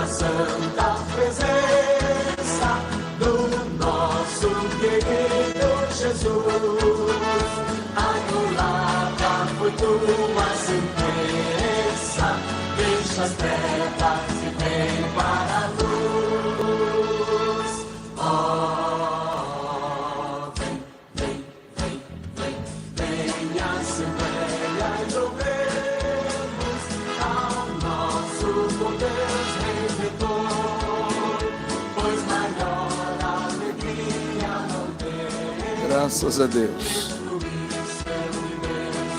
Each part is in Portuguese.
Santa presença do nosso querido Jesus. Anulada foi tua sentença, deixa as trevas e vem para a luz. Oh, vem, vem, vem, vem, vem, Assembleia e louvemos ao nosso poder. Graças a Deus.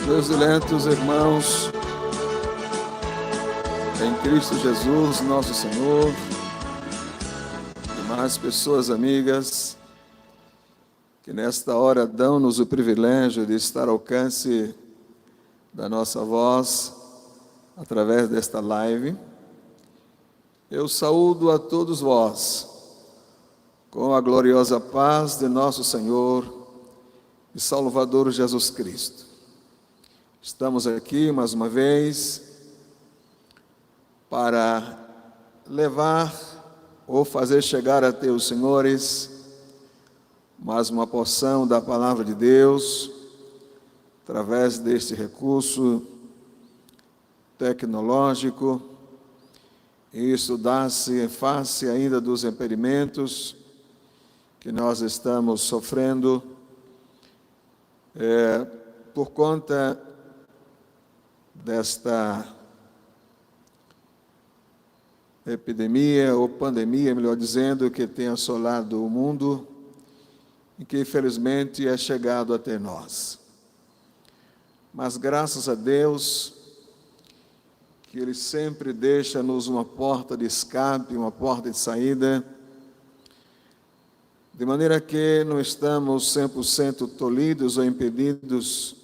Meus diletos irmãos, em Cristo Jesus, nosso Senhor, demais pessoas amigas, que nesta hora dão-nos o privilégio de estar ao alcance da nossa voz, através desta live, eu saúdo a todos vós, com a gloriosa paz de nosso Senhor e Salvador Jesus Cristo. Estamos aqui mais uma vez para levar ou fazer chegar até os senhores mais uma porção da Palavra de Deus, através deste recurso tecnológico, e isso dá-se em face ainda dos impedimentos que nós estamos sofrendo por conta desta epidemia ou pandemia, melhor dizendo, que tem assolado o mundo e que infelizmente é chegado até nós. Mas graças a Deus que Ele sempre deixa-nos uma porta de escape, uma porta de saída, de maneira que não estamos 100% tolhidos ou impedidos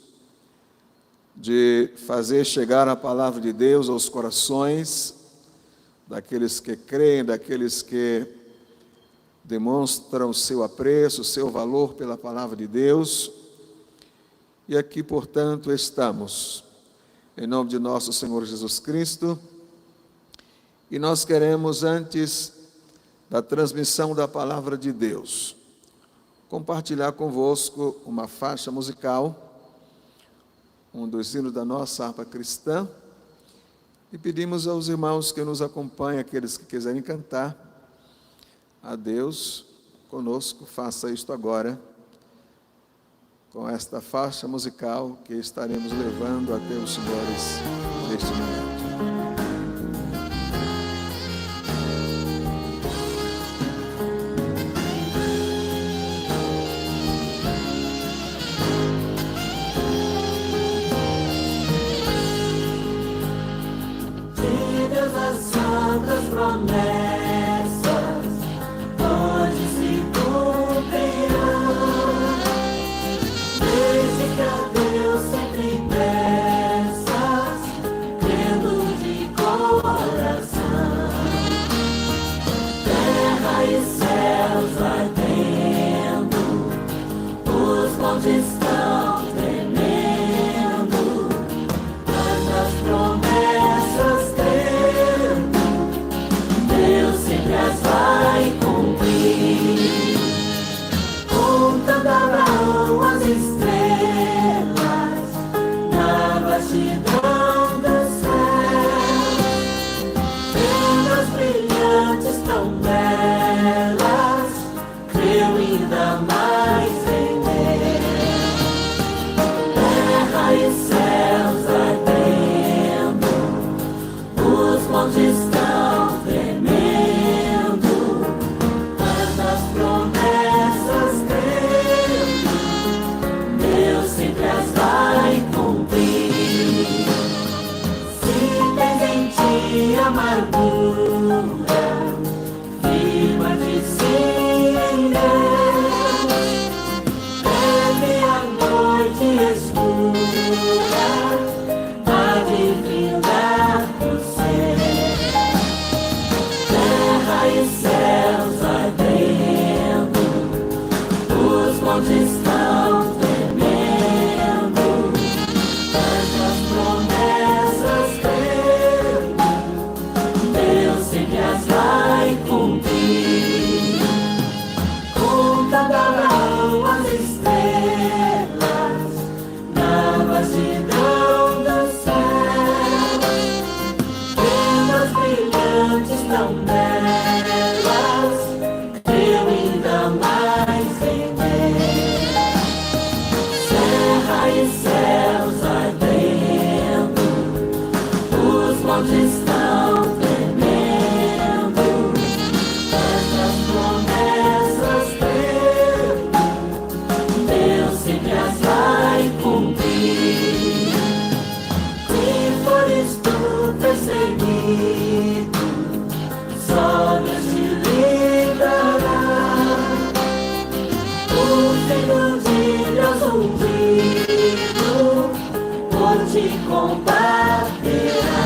de fazer chegar a palavra de Deus aos corações daqueles que creem, daqueles que demonstram seu apreço, seu valor pela palavra de Deus. E aqui, portanto, estamos, em nome de nosso Senhor Jesus Cristo, e nós queremos, antes da transmissão da palavra de Deus, compartilhar convosco uma faixa musical, um dos hinos da nossa harpa cristã, e pedimos aos irmãos que nos acompanhem, aqueles que quiserem cantar a Deus conosco, faça isto agora, com esta faixa musical que estaremos levando até os senhores neste momento. Deus sempre as vai cumprir. promessas crendo, Deus sempre as vai cumprir. Contando Abraão as estrelas na vastidão do céu, estrelas brilhantes tão belas, creu ainda mais em Deus. Terra e céus ardendo, os montes estão tremendo, essas promessas crendo, Deus sempre as vai cumprir. Se fores tu perseguido, só Deus te livrará. O Filho de Deus ungido por ti combaterá.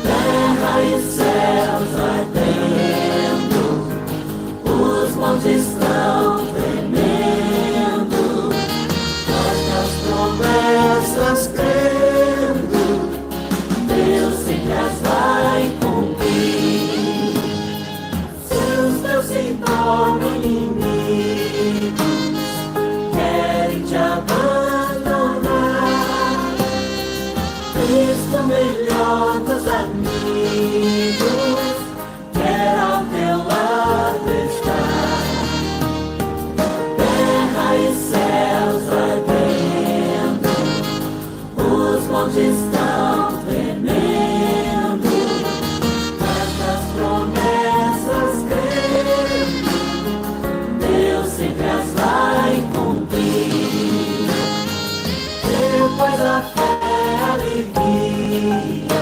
Terra e céus ardendo, os montes estão tremendo, estas promessas crendo, Deus sempre as vai cumprir. Se os teus se tornam inimigos, querem te abandonar, Cristo melhor dos amigos quer ao teu lado estar. Terra e céus ardendo, os montes estão tremendo, estas promessas crendo, Deus sempre as vai cumprir. Depois a fé, a alegria,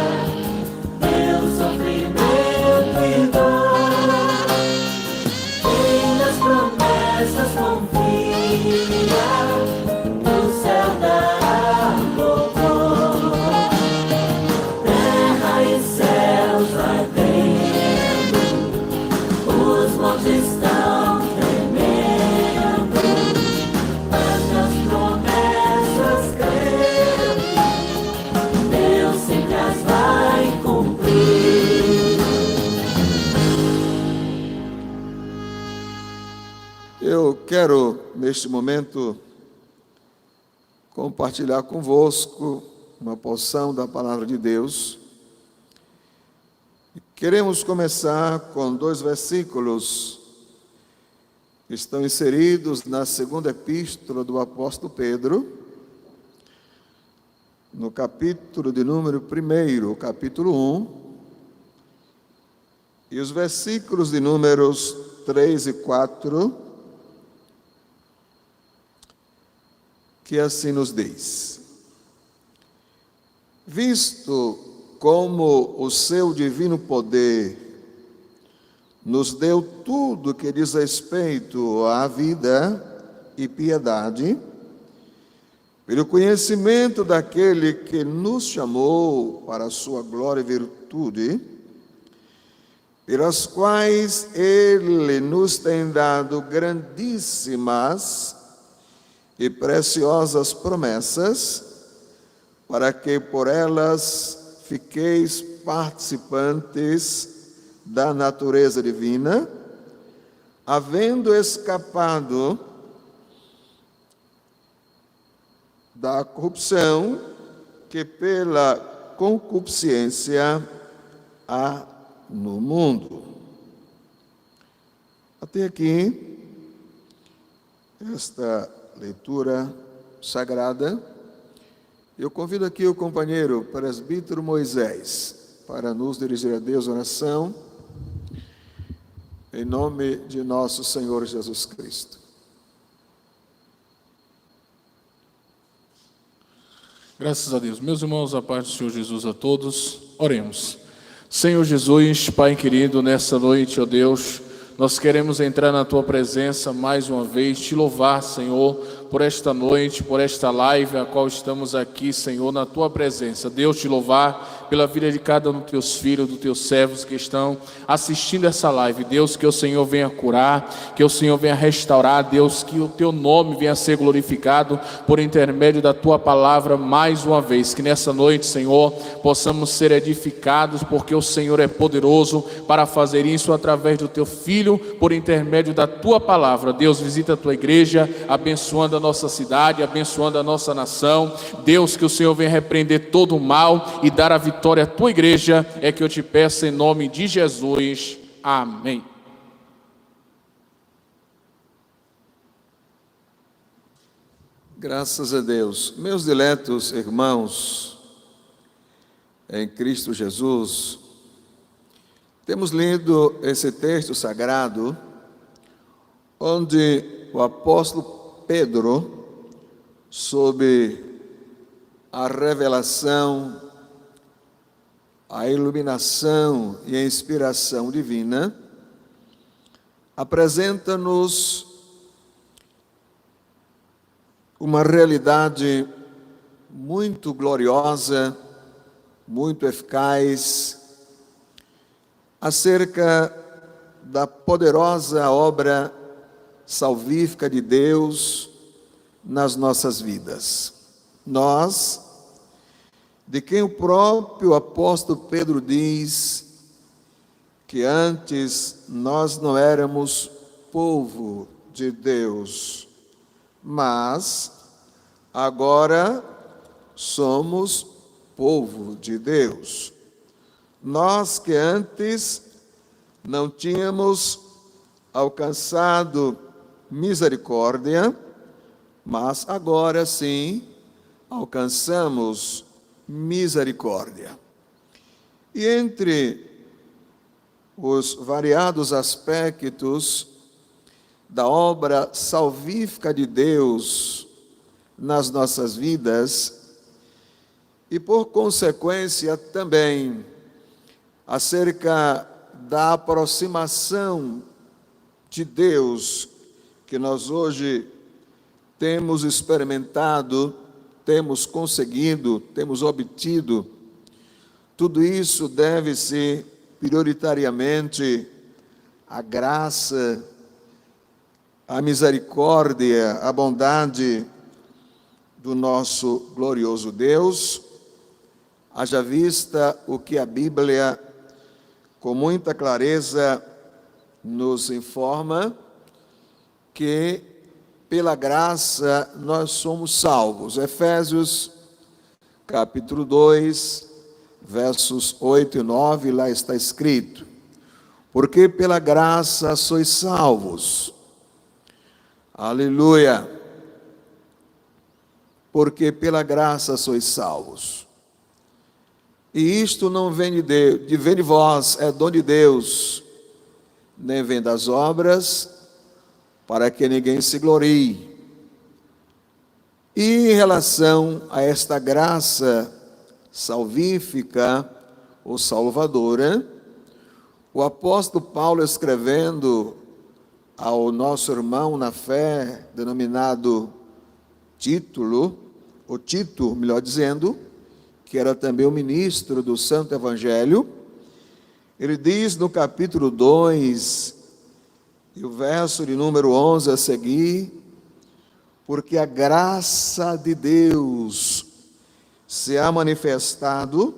Deus sofrimento e dor, quem nas promessas confia, no céu dará louvor. Terra e céus ardendo, os montes estão tremendo, estas promessas crendo, Deus sempre as vai cumprir. Eu quero, neste momento, compartilhar convosco uma porção da Palavra de Deus. Queremos começar com 2 versículos que estão inseridos na segunda epístola do apóstolo Pedro, no capítulo de número 1, capítulo 1, e os versículos de números 3 e 4, que assim nos diz: visto como o seu divino poder nos deu tudo que diz respeito à vida e piedade, pelo conhecimento daquele que nos chamou para a sua glória e virtude, pelas quais Ele nos tem dado grandíssimas e preciosas promessas, para que por elas fiqueis participantes da natureza divina, havendo escapado da corrupção que pela concupiscência há no mundo. Até aqui, esta leitura sagrada. Eu convido aqui o companheiro presbítero Moisés para nos dirigir a Deus oração, em nome de nosso Senhor Jesus Cristo. Graças a Deus. Meus irmãos, a paz do Senhor Jesus a todos. Oremos. Senhor Jesus, Pai querido, nessa noite, ó Deus, nós queremos entrar na Tua presença mais uma vez, Te louvar, Senhor, por esta noite, por esta live, a qual estamos aqui, Senhor, na Tua presença. Deus, te louvar pela vida de cada um dos Teus filhos, dos Teus servos que estão assistindo essa live. Deus, que o Senhor venha curar, que o Senhor venha restaurar. Deus, que o Teu nome venha ser glorificado por intermédio da Tua palavra mais uma vez. Que nessa noite, Senhor, possamos ser edificados, porque o Senhor é poderoso para fazer isso através do Teu Filho, por intermédio da Tua palavra. Deus, visita a Tua igreja, abençoando a nossa cidade, abençoando a nossa nação. Deus, que o Senhor venha repreender todo o mal e dar a vitória à Tua igreja, é que eu te peço em nome de Jesus. Amém. Graças a Deus. Meus diletos irmãos, em Cristo Jesus, temos lido esse texto sagrado, onde o apóstolo Pedro, sob a revelação, a iluminação e a inspiração divina, apresenta-nos uma realidade muito gloriosa, muito eficaz, acerca da poderosa obra salvífica de Deus nas nossas vidas. Nós, de quem o próprio apóstolo Pedro diz que antes nós não éramos povo de Deus, mas agora somos povo de Deus. Nós que antes não tínhamos alcançado misericórdia, mas agora sim alcançamos misericórdia. E entre os variados aspectos da obra salvífica de Deus nas nossas vidas, e por consequência também acerca da aproximação de Deus que nós hoje temos experimentado, temos conseguido, temos obtido, tudo isso deve-se prioritariamente à graça, à misericórdia, à bondade do nosso glorioso Deus, haja vista o que a Bíblia, com muita clareza, nos informa, que pela graça nós somos salvos. Efésios capítulo 2, versos 8 e 9, lá está escrito: porque pela graça sois salvos. Aleluia! Porque pela graça sois salvos. E isto não vem de vós, é dom de Deus, nem vem das obras, para que ninguém se glorie. E em relação a esta graça salvífica ou salvadora, o apóstolo Paulo, escrevendo ao nosso irmão na fé, denominado Tito, melhor dizendo, que era também o ministro do Santo Evangelho, ele diz no capítulo 2, e o verso de número 11 a seguir: porque a graça de Deus se há manifestado,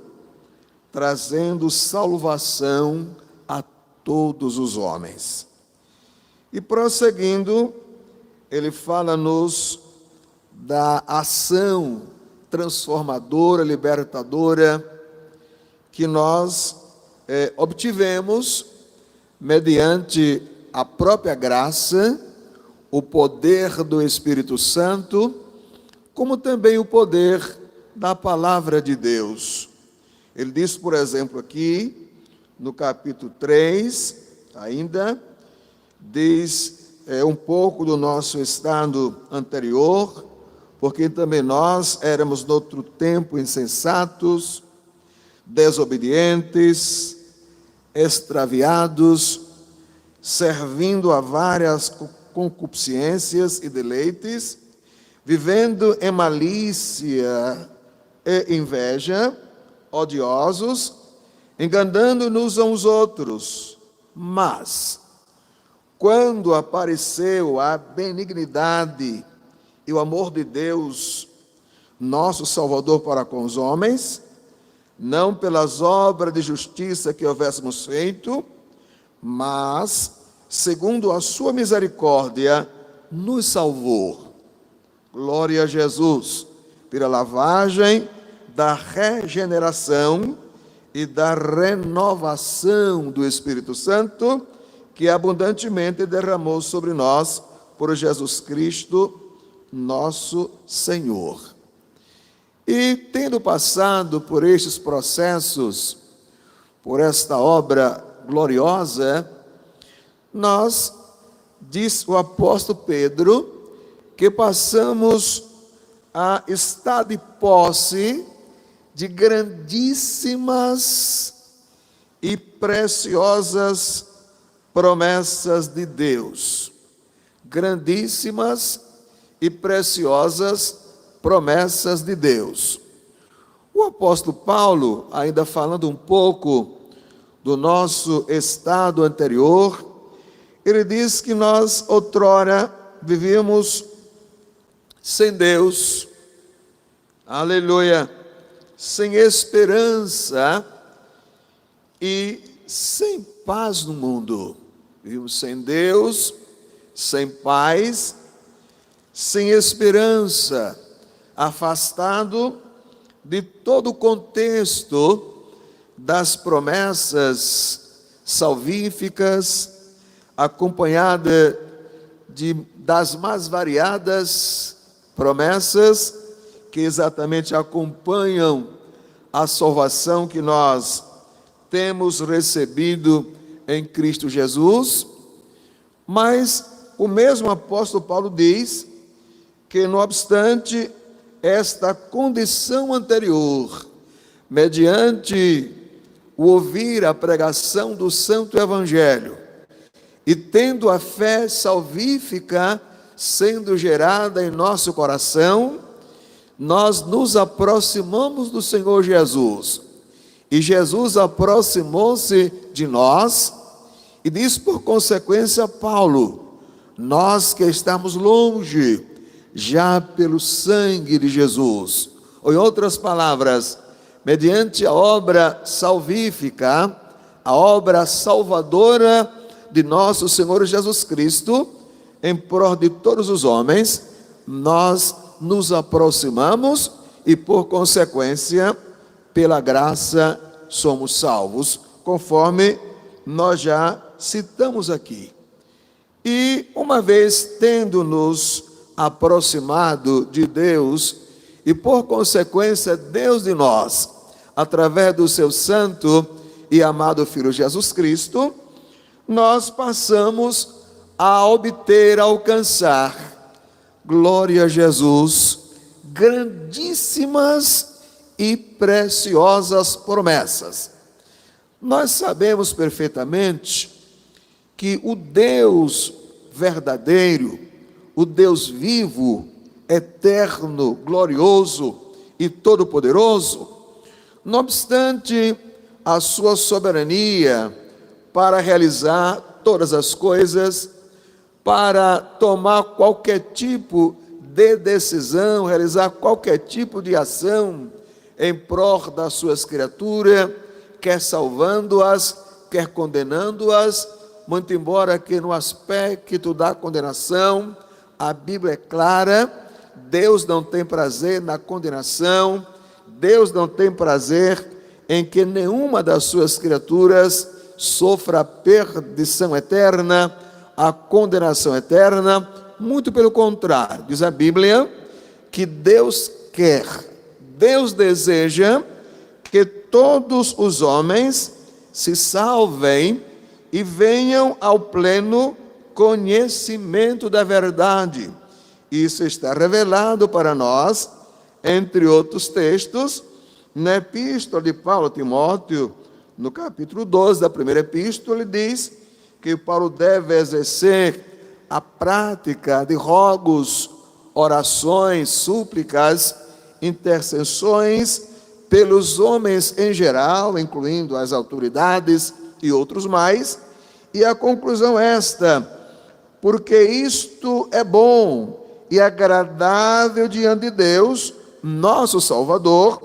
trazendo salvação a todos os homens. E prosseguindo, ele fala-nos da ação transformadora, libertadora, que nós obtivemos mediante a própria graça, o poder do Espírito Santo, como também o poder da palavra de Deus. Ele diz, por exemplo, aqui, no capítulo 3, ainda, diz um pouco do nosso estado anterior, porque também nós éramos, noutro tempo, insensatos, desobedientes, extraviados, servindo a várias concupiscências e deleites, vivendo em malícia e inveja, odiosos, enganando-nos uns aos outros. Mas, quando apareceu a benignidade e o amor de Deus, nosso Salvador para com os homens, não pelas obras de justiça que houvéssemos feito, mas, segundo a sua misericórdia, nos salvou. Glória a Jesus, pela lavagem da regeneração e da renovação do Espírito Santo, que abundantemente derramou sobre nós por Jesus Cristo, nosso Senhor. E tendo passado por estes processos, por esta obra gloriosa, nós, diz o apóstolo Pedro, que passamos a estar de posse de grandíssimas e preciosas promessas de Deus. Grandíssimas e preciosas promessas de Deus. O apóstolo Paulo, ainda falando um pouco do nosso estado anterior, ele diz que nós outrora vivíamos sem Deus, aleluia, sem esperança e sem paz no mundo. Vivíamos sem Deus, sem paz, sem esperança, afastado de todo o contexto das promessas salvíficas, acompanhada das mais variadas promessas que exatamente acompanham a salvação que nós temos recebido em Cristo Jesus. Mas o mesmo apóstolo Paulo diz que, não obstante esta condição anterior, mediante o ouvir a pregação do Santo Evangelho e tendo a fé salvífica sendo gerada em nosso coração, nós nos aproximamos do Senhor Jesus. E Jesus aproximou-se de nós e diz por consequência Paulo: nós que estamos longe, já pelo sangue de Jesus. Ou em outras palavras, mediante a obra salvífica, a obra salvadora de nosso Senhor Jesus Cristo, em prol de todos os homens, nós nos aproximamos e, por consequência, pela graça, somos salvos, conforme nós já citamos aqui. E, uma vez tendo-nos aproximado de Deus, e por consequência, Deus de nós, através do seu santo e amado Filho Jesus Cristo, nós passamos a obter, a alcançar, glória a Jesus, grandíssimas e preciosas promessas. Nós sabemos perfeitamente que o Deus verdadeiro, o Deus vivo, eterno, glorioso e todo-poderoso, não obstante a sua soberania para realizar todas as coisas, para tomar qualquer tipo de decisão, realizar qualquer tipo de ação em prol das suas criaturas, quer salvando-as, quer condenando-as, muito embora que no aspecto da condenação, a Bíblia é clara, Deus não tem prazer na condenação, Deus não tem prazer em que nenhuma das suas criaturas sofra a perdição eterna, a condenação eterna. Muito pelo contrário, diz a Bíblia que Deus quer, Deus deseja que todos os homens se salvem e venham ao pleno conhecimento da verdade. Isso está revelado para nós, entre outros textos, na epístola de Paulo a Timóteo, no capítulo 12 da primeira epístola, ele diz que Paulo deve exercer a prática de rogos, orações, súplicas, intercessões pelos homens em geral, incluindo as autoridades e outros mais. E a conclusão é esta: porque isto é bom e agradável diante de Deus, nosso Salvador,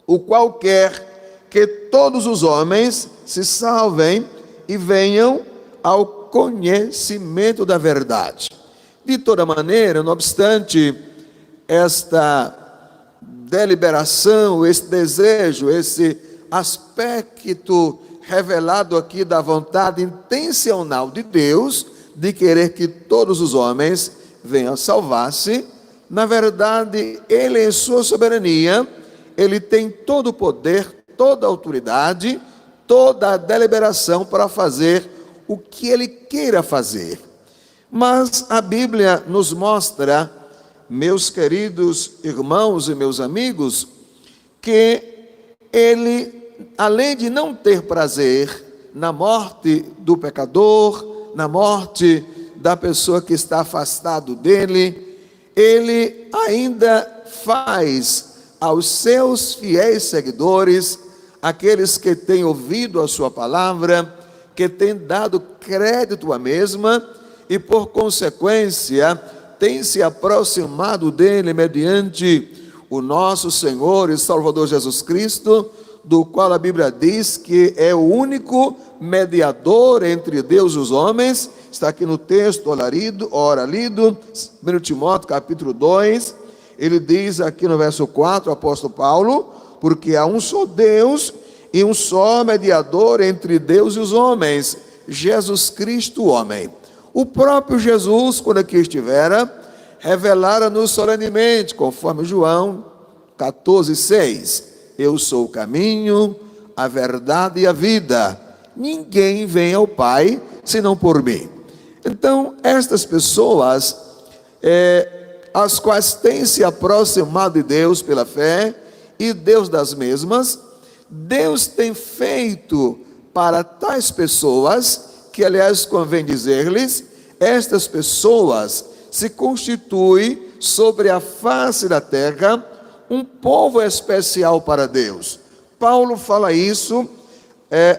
o qual quer que todos os homens se salvem e venham ao conhecimento da verdade. De toda maneira, não obstante esta deliberação, esse desejo, esse aspecto revelado aqui da vontade intencional de Deus, de querer que todos os homens venham a salvar-se, na verdade, Ele, em sua soberania, Ele tem todo o poder, toda a autoridade, toda a deliberação para fazer o que Ele queira fazer. Mas a Bíblia nos mostra, meus queridos irmãos e meus amigos, que Ele, além de não ter prazer na morte do pecador, na morte da pessoa que está afastado dele, Ele ainda faz aos seus fiéis seguidores, aqueles que têm ouvido a sua palavra, que têm dado crédito à mesma e, por consequência, têm se aproximado dele mediante o nosso Senhor e Salvador Jesus Cristo, do qual a Bíblia diz que é o único mediador entre Deus e os homens. Está aqui no texto, ora lido, 1 Timóteo capítulo 2, ele diz aqui no verso 4, o apóstolo Paulo: porque há um só Deus e um só mediador entre Deus e os homens, Jesus Cristo, o homem. O próprio Jesus, quando aqui estivera, revelara-nos solenemente, conforme João 14,6, eu sou o caminho, a verdade e a vida, ninguém vem ao Pai senão por mim. Então, estas pessoas, as quais têm se aproximado de Deus pela fé, e Deus das mesmas, Deus tem feito para tais pessoas, que aliás convém dizer-lhes, estas pessoas se constituem sobre a face da terra um povo especial para Deus. Paulo fala isso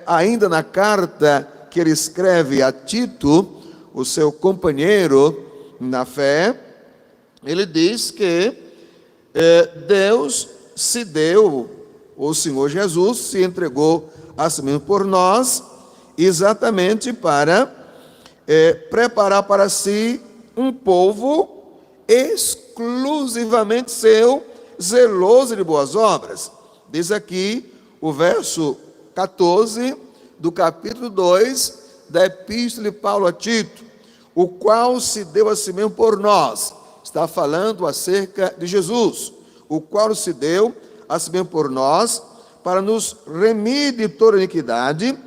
ainda na carta que ele escreve a Tito, o seu companheiro na fé. Ele diz que Deus se deu, o Senhor Jesus se entregou a si mesmo por nós, exatamente para preparar para si um povo exclusivamente seu, zeloso de boas obras. Diz aqui o verso 14 do capítulo 2 da Epístola de Paulo a Tito, o qual se deu a si mesmo por nós. Está falando acerca de Jesus, o qual se deu a si mesmo por nós, para nos remir de toda iniquidade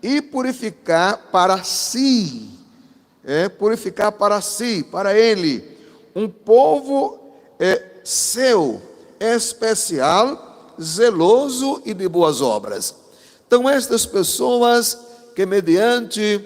e purificar para si, para Ele, um povo seu, especial, zeloso e de boas obras. Então, estas pessoas que mediante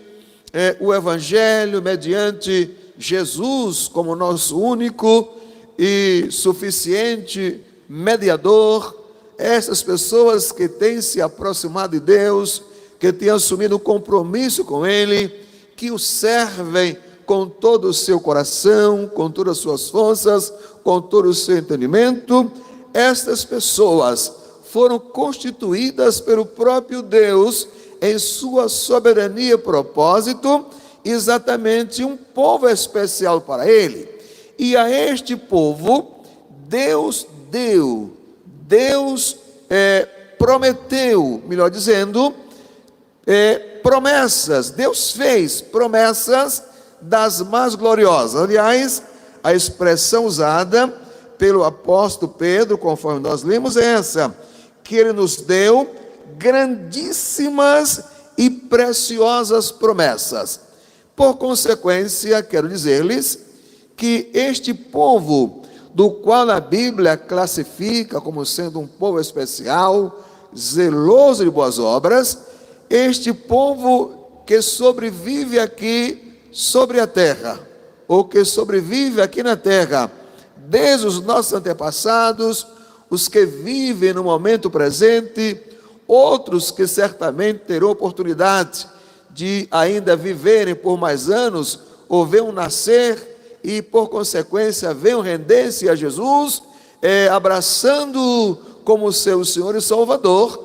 o Evangelho, mediante Jesus como nosso único e suficiente mediador, essas pessoas que têm se aproximado de Deus, que têm assumido um compromisso com Ele, que o servem com todo o seu coração, com todas as suas forças, com todo o seu entendimento, estas pessoas foram constituídas pelo próprio Deus, em sua soberania e propósito, exatamente um povo especial para Ele. E a este povo, Deus prometeu, melhor dizendo, promessas. Deus fez promessas das mais gloriosas. Aliás, a expressão usada pelo apóstolo Pedro, conforme nós lemos, é essa: que Ele nos deu grandíssimas e preciosas promessas. Por consequência, quero dizer-lhes que este povo, do qual a Bíblia classifica como sendo um povo especial, zeloso de boas obras, este povo que sobrevive aqui sobre a terra, ou que sobrevive aqui na terra, desde os nossos antepassados, os que vivem no momento presente, outros que certamente terão oportunidade de ainda viverem por mais anos, ou venham nascer e, por consequência, venham render-se a Jesus, abraçando como seu Senhor e Salvador.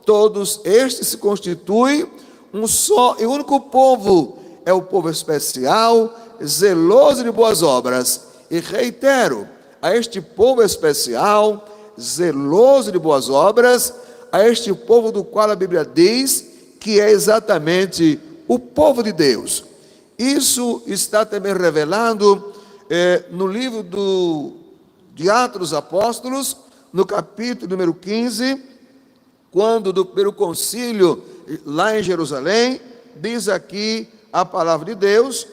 Todos estes se constituem um só e único povo. É o povo especial, zeloso de boas obras. E reitero, a este povo especial, zeloso de boas obras, a este povo do qual a Bíblia diz que é exatamente o povo de Deus. Isso está também revelado no livro de Atos dos Apóstolos, no capítulo número 15, quando do primeiro concílio lá em Jerusalém, diz aqui a palavra de Deus,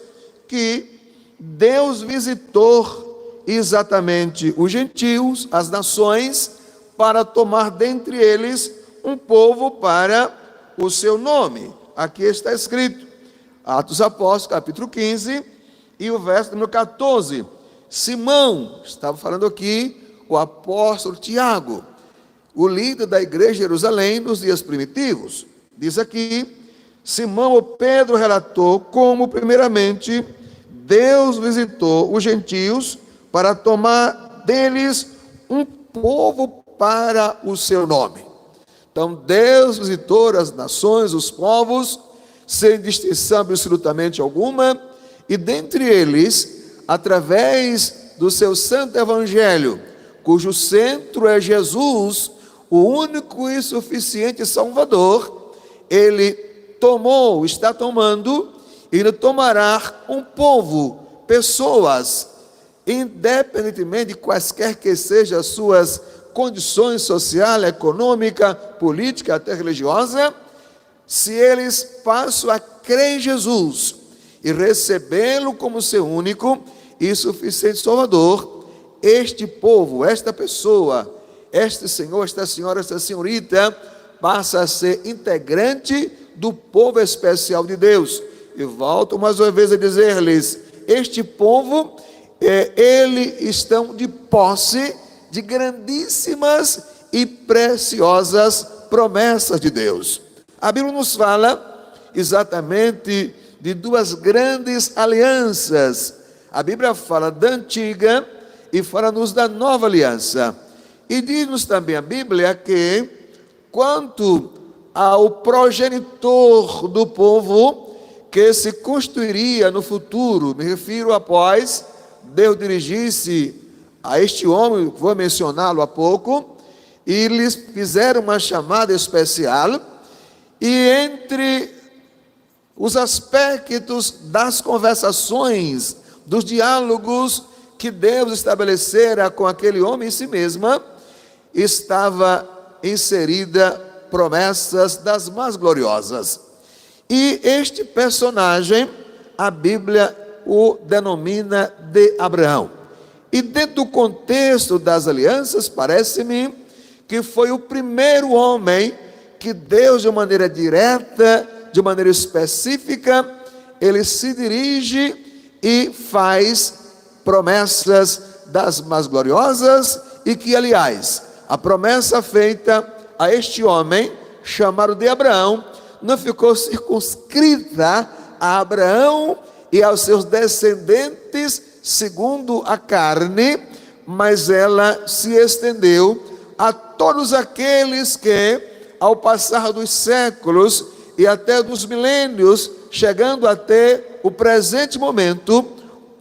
que Deus visitou exatamente os gentios, as nações, para tomar dentre eles um povo para o seu nome. Aqui está escrito, Atos dos Apóstolos, capítulo 15, e o verso número 14. Simão, estava falando aqui o apóstolo Tiago, o líder da igreja de Jerusalém nos dias primitivos. Diz aqui, Simão ou Pedro relatou como, primeiramente, Deus visitou os gentios para tomar deles um povo para o seu nome. Então, Deus visitou as nações, os povos, sem distinção absolutamente alguma, e dentre eles, através do seu santo evangelho, cujo centro é Jesus, o único e suficiente Salvador, ele tomou, está tomando, e ele tomará um povo, pessoas, independentemente de quaisquer que sejam as suas condições social, econômica, política, até religiosa, se eles passam a crer em Jesus e recebê-lo como seu único e suficiente Salvador, este povo, esta pessoa, este senhor, esta senhora, esta senhorita, passa a ser integrante do povo especial de Deus. E volto mais uma vez a dizer-lhes, este povo, eles estão de posse de grandíssimas e preciosas promessas de Deus. A Bíblia nos fala exatamente de duas grandes alianças. A Bíblia fala da antiga e fala-nos da nova aliança. E diz-nos também a Bíblia que, quanto ao progenitor do povo que se constituiria no futuro, me refiro após Deus dirigisse a este homem, vou mencioná-lo há pouco, e lhes fizeram uma chamada especial, e entre os aspectos das conversações, dos diálogos que Deus estabelecera com aquele homem em si mesma, estava inserida promessas das mais gloriosas. E este personagem, a Bíblia o denomina de Abraão. E dentro do contexto das alianças, parece-me que foi o primeiro homem que Deus, de maneira direta, de maneira específica, ele se dirige e faz promessas das mais gloriosas, e que, aliás, a promessa feita a este homem, chamado de Abraão, não ficou circunscrita a Abraão e aos seus descendentes segundo a carne, mas ela se estendeu a todos aqueles que, ao passar dos séculos e até dos milênios, chegando até o presente momento,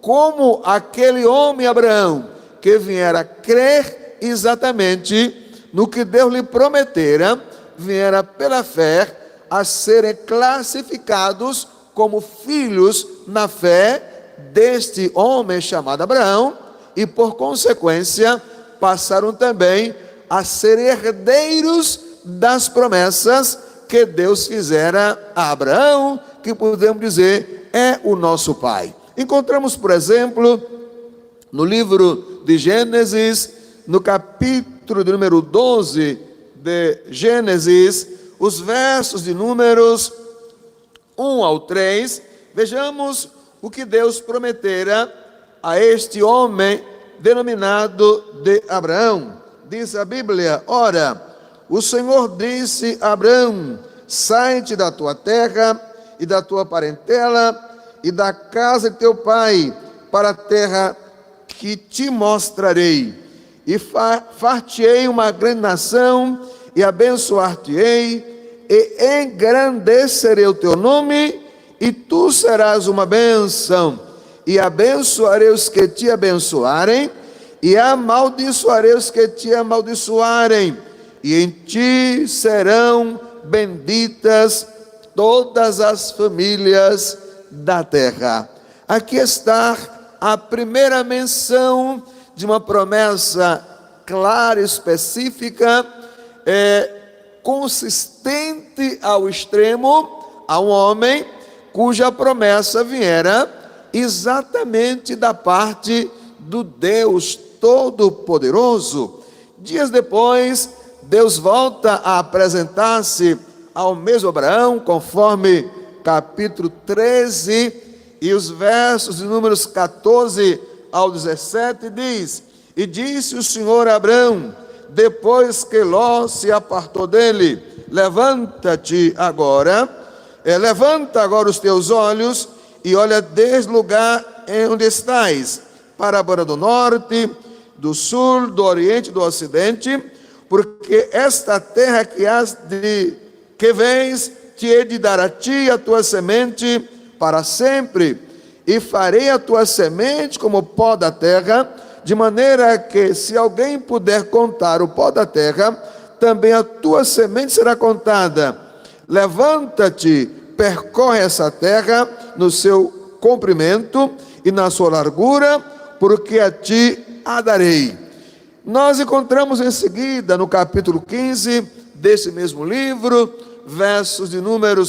como aquele homem Abraão, que viera crer exatamente no que Deus lhe prometera, viera pela fé a serem classificados como filhos na fé deste homem chamado Abraão, e por consequência passaram também a ser herdeiros das promessas que Deus fizera a Abraão, que podemos dizer é o nosso pai. Encontramos, por exemplo, no livro de Gênesis, no capítulo de número 12 de Gênesis, os versos de números 1 ao 3, vejamos o que Deus prometera a este homem denominado de Abraão. Diz a Bíblia: ora, o Senhor disse a Abraão: sai-te da tua terra e da tua parentela e da casa de teu pai, para a terra que te mostrarei, e far-te-ei uma grande nação, e abençoar-te-ei, e engrandecerei o teu nome, e tu serás uma bênção, e abençoarei os que te abençoarem, e amaldiçoarei os que te amaldiçoarem, e em ti serão benditas todas as famílias da terra. Aqui está a primeira menção de uma promessa clara, específica, consistente ao extremo, a um homem cuja promessa viera exatamente da parte do Deus Todo-Poderoso. Dias depois, Deus volta a apresentar-se ao mesmo Abraão, conforme capítulo 13, e os versos de números 14 ao 17, diz: e disse o Senhor a Abraão, depois que Ló se apartou dele: levanta-te agora, levanta agora os teus olhos, e olha desde o lugar em onde estás, para a banda do norte, do sul, do oriente e do ocidente, porque esta terra que vês, te hei de dar a ti e a tua semente para sempre, e farei a tua semente como o pó da terra, de maneira que, se alguém puder contar o pó da terra, também a tua semente será contada. Levanta-te, percorre essa terra no seu comprimento e na sua largura, porque a ti a darei. Nós encontramos em seguida, no capítulo 15 desse mesmo livro, versos de número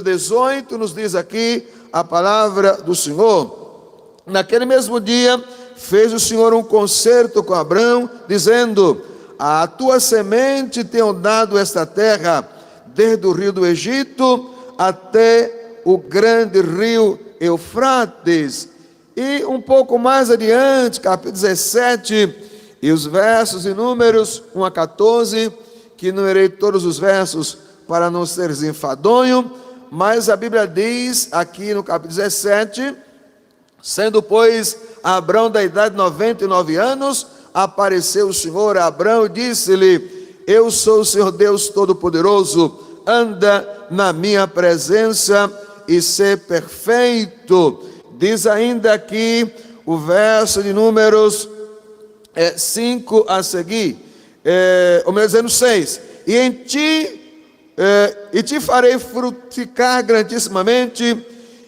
18, nos diz aqui a palavra do Senhor: naquele mesmo dia fez o Senhor um concerto com Abraão, dizendo: a tua semente tenho dado esta terra, desde o rio do Egito até o grande rio Eufrates. E um pouco mais adiante, capítulo 17, e os versos de números 1 a 14, que não irei todos os versos para não ser enfadonho, mas a Bíblia diz aqui no capítulo 17: sendo, pois, Abraão da idade de 99 anos, apareceu o Senhor a Abraão e disse-lhe: eu sou o Senhor Deus Todo-Poderoso, anda na minha presença e sê perfeito. Diz ainda aqui o verso de números 5 a seguir, ou melhor dizendo 6: e te farei frutificar grandissimamente,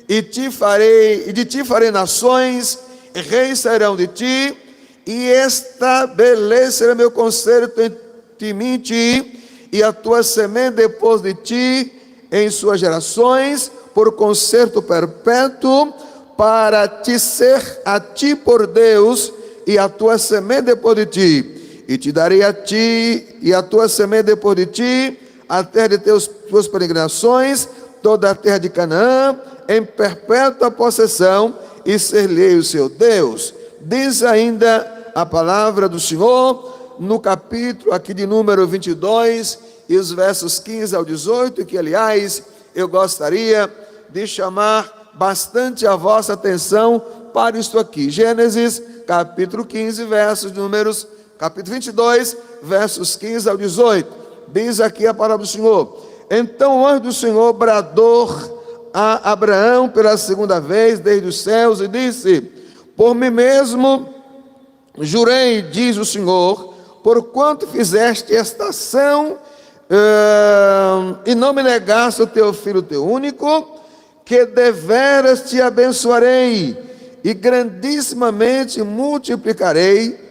e de ti farei nações, e reis sairão de ti, e estabelecerei meu concerto entre mim e ti, e a tua semente depois de ti, em suas gerações, por concerto perpétuo, para te ser a ti por Deus, e a tua semente depois de ti, e te darei a ti e a tua semente depois de ti a terra de tuas peregrinações, toda a terra de Canaã, em perpétua possessão, e ser-lhe o seu Deus. Diz ainda a palavra do Senhor no capítulo aqui de número 22 e os versos 15 ao 18, que aliás eu gostaria de chamar bastante a vossa atenção para isto aqui. Gênesis capítulo 15, versos de números, capítulo 22, versos 15 ao 18. Diz aqui a palavra do Senhor: então o anjo do Senhor bradou a Abraão pela segunda vez desde os céus e disse: por mim mesmo jurei, diz o Senhor, porquanto fizeste esta ação e não me negaste o teu filho, teu único, que deveras te abençoarei e grandissimamente multiplicarei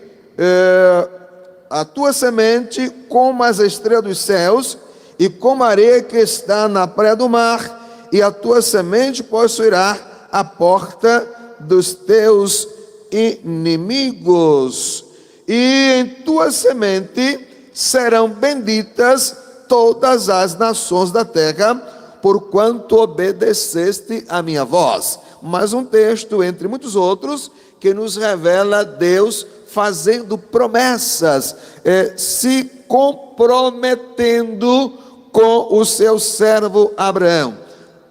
a tua semente como as estrelas dos céus e como a areia que está na praia do mar, e a tua semente possuirá a porta dos teus inimigos, e em tua semente serão benditas todas as nações da terra, porquanto obedeceste a minha voz. Mais um texto entre muitos outros que nos revela Deus fazendo promessas, se comprometendo com o seu servo Abraão.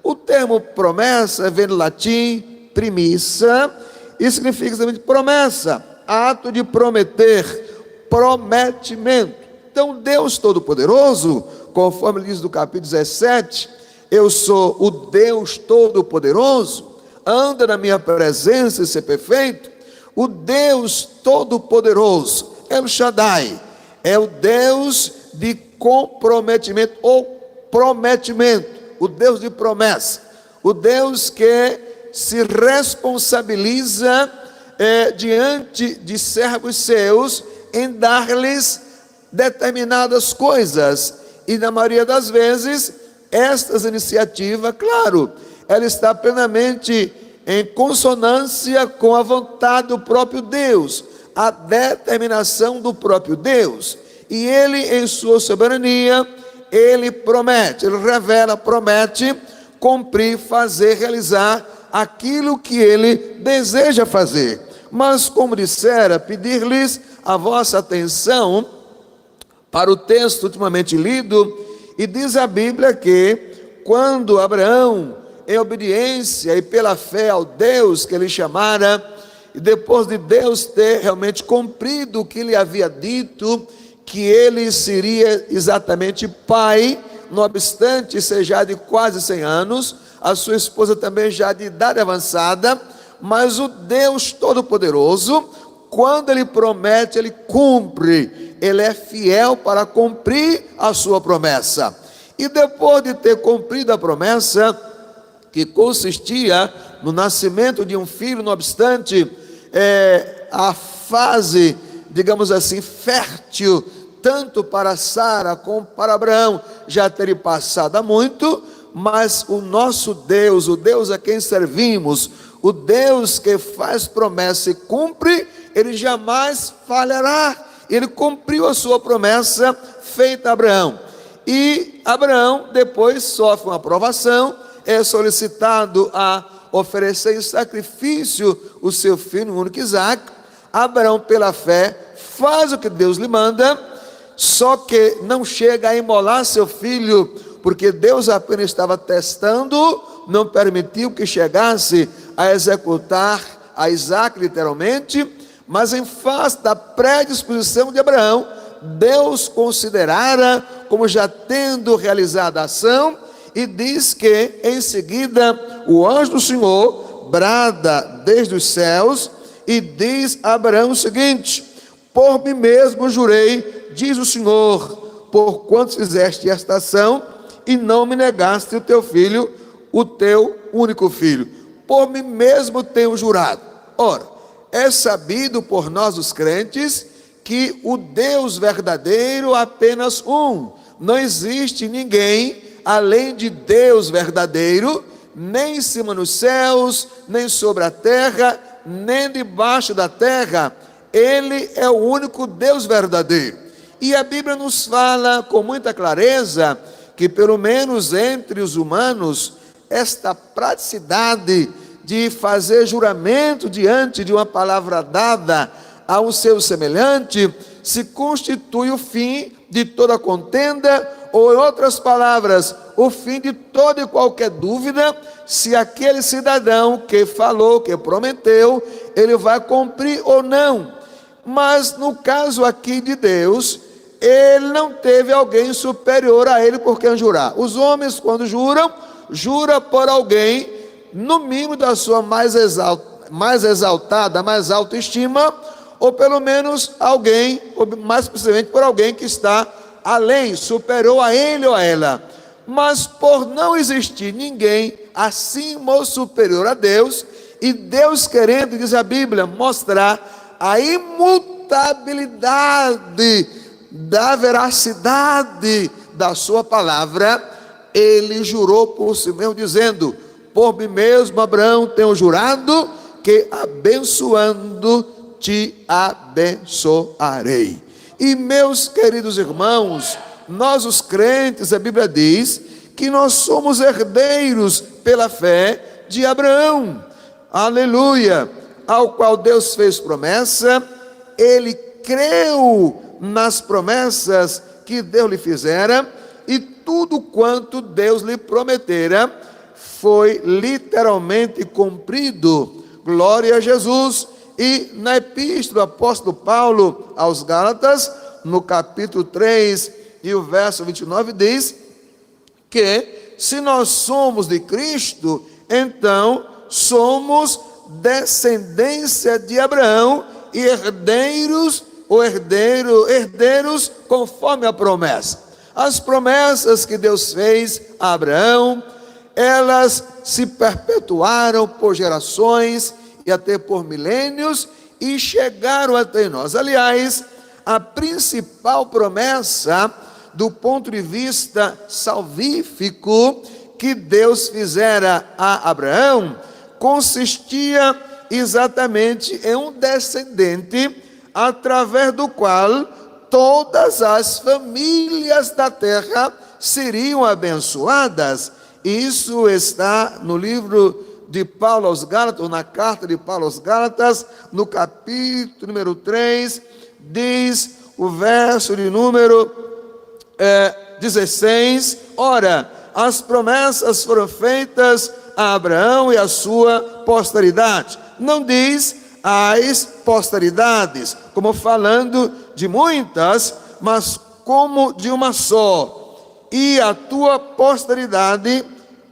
O termo promessa vem do latim primissa e significa exatamente promessa, ato de prometer, prometimento. Então Deus Todo-Poderoso, conforme ele diz no capítulo 17, eu sou o Deus Todo-Poderoso, anda na minha presença e ser perfeito. O Deus Todo-Poderoso, El Shaddai, é o Deus de comprometimento ou prometimento, o Deus de promessa, o Deus que se responsabiliza diante de servos seus em dar-lhes determinadas coisas, e na maioria das vezes estas iniciativas, claro, ela está plenamente em consonância com a vontade do próprio Deus, a determinação do próprio Deus, e ele em sua soberania, ele promete, ele revela, promete cumprir, fazer, realizar aquilo que ele deseja fazer. Mas como dissera, pedir-lhes a vossa atenção para o texto ultimamente lido, e diz a Bíblia que quando Abraão, em obediência e pela fé ao Deus que ele chamara, e depois de Deus ter realmente cumprido o que ele havia dito, que ele seria exatamente pai, não obstante ser já de quase 100 anos, a sua esposa também já de idade avançada, mas o Deus Todo-Poderoso, quando ele promete, ele cumpre, ele é fiel para cumprir a sua promessa. E depois de ter cumprido a promessa, que consistia no nascimento de um filho, não obstante a fase, digamos assim, fértil, tanto para Sara como para Abraão, já teria passado há muito, mas o nosso Deus, o Deus a quem servimos, o Deus que faz promessa e cumpre, ele jamais falhará. Ele cumpriu a sua promessa feita a Abraão. E Abraão depois sofre uma provação, é solicitado a oferecer em sacrifício o seu filho, o único Isaac. Abraão, pela fé, faz o que Deus lhe manda, só que não chega a imolar seu filho, porque Deus apenas estava testando, não permitiu que chegasse a executar a Isaac literalmente, mas em face da predisposição de Abraão, Deus considerara como já tendo realizado a ação, e diz que em seguida o anjo do Senhor brada desde os céus e diz a Abraão o seguinte: por mim mesmo jurei, diz o Senhor, porquanto fizeste esta ação e não me negaste o teu filho, o teu único filho. Por mim mesmo tenho jurado. Ora, é sabido por nós os crentes que o Deus verdadeiro é apenas um. Não existe ninguém além de Deus verdadeiro, nem em cima nos céus, nem sobre a terra, nem debaixo da terra. Ele é o único Deus verdadeiro. E a Bíblia nos fala com muita clareza que, pelo menos entre os humanos, esta praticidade de fazer juramento diante de uma palavra dada a um seu semelhante, se constitui o fim de toda contenda, ou em outras palavras, o fim de toda e qualquer dúvida, se aquele cidadão que falou, que prometeu, ele vai cumprir ou não. Mas no caso aqui de Deus, ele não teve alguém superior a ele por quem jurar. Os homens, quando juram, jura por alguém, no mínimo da sua mais exaltada, mais autoestima, ou pelo menos alguém, ou mais precisamente por alguém que está além, superior a ele ou a ela. Mas por não existir ninguém acima ou superior a Deus, e Deus querendo, diz a Bíblia, mostrar a imutabilidade da veracidade da sua palavra, ele jurou por si mesmo, dizendo: por mim mesmo, Abraão, tenho jurado que abençoando te abençoarei. E meus queridos irmãos, nós os crentes, a Bíblia diz que nós somos herdeiros pela fé de Abraão. Aleluia! ao qual Deus fez promessa, ele creu nas promessas que Deus lhe fizera, e tudo quanto Deus lhe prometera foi literalmente cumprido. Glória a Jesus. E na epístola do apóstolo Paulo aos Gálatas, no capítulo 3 e o verso 29, diz que se nós somos de Cristo, então somos descendência de Abraão e herdeiros conforme a promessa. As promessas que Deus fez a Abraão, elas se perpetuaram por gerações e até por milênios e chegaram até nós. Aliás, a principal promessa do ponto de vista salvífico que Deus fizera a Abraão consistia exatamente em um descendente através do qual todas as famílias da terra seriam abençoadas. Isso está no livro de Paulo aos Gálatas, ou na carta de Paulo aos Gálatas, no capítulo número 3, diz o verso de número 16: ora, as promessas foram feitas a Abraão e a sua posteridade. Não diz as posteridades, como falando de muitas, mas como de uma só. E a tua posteridade,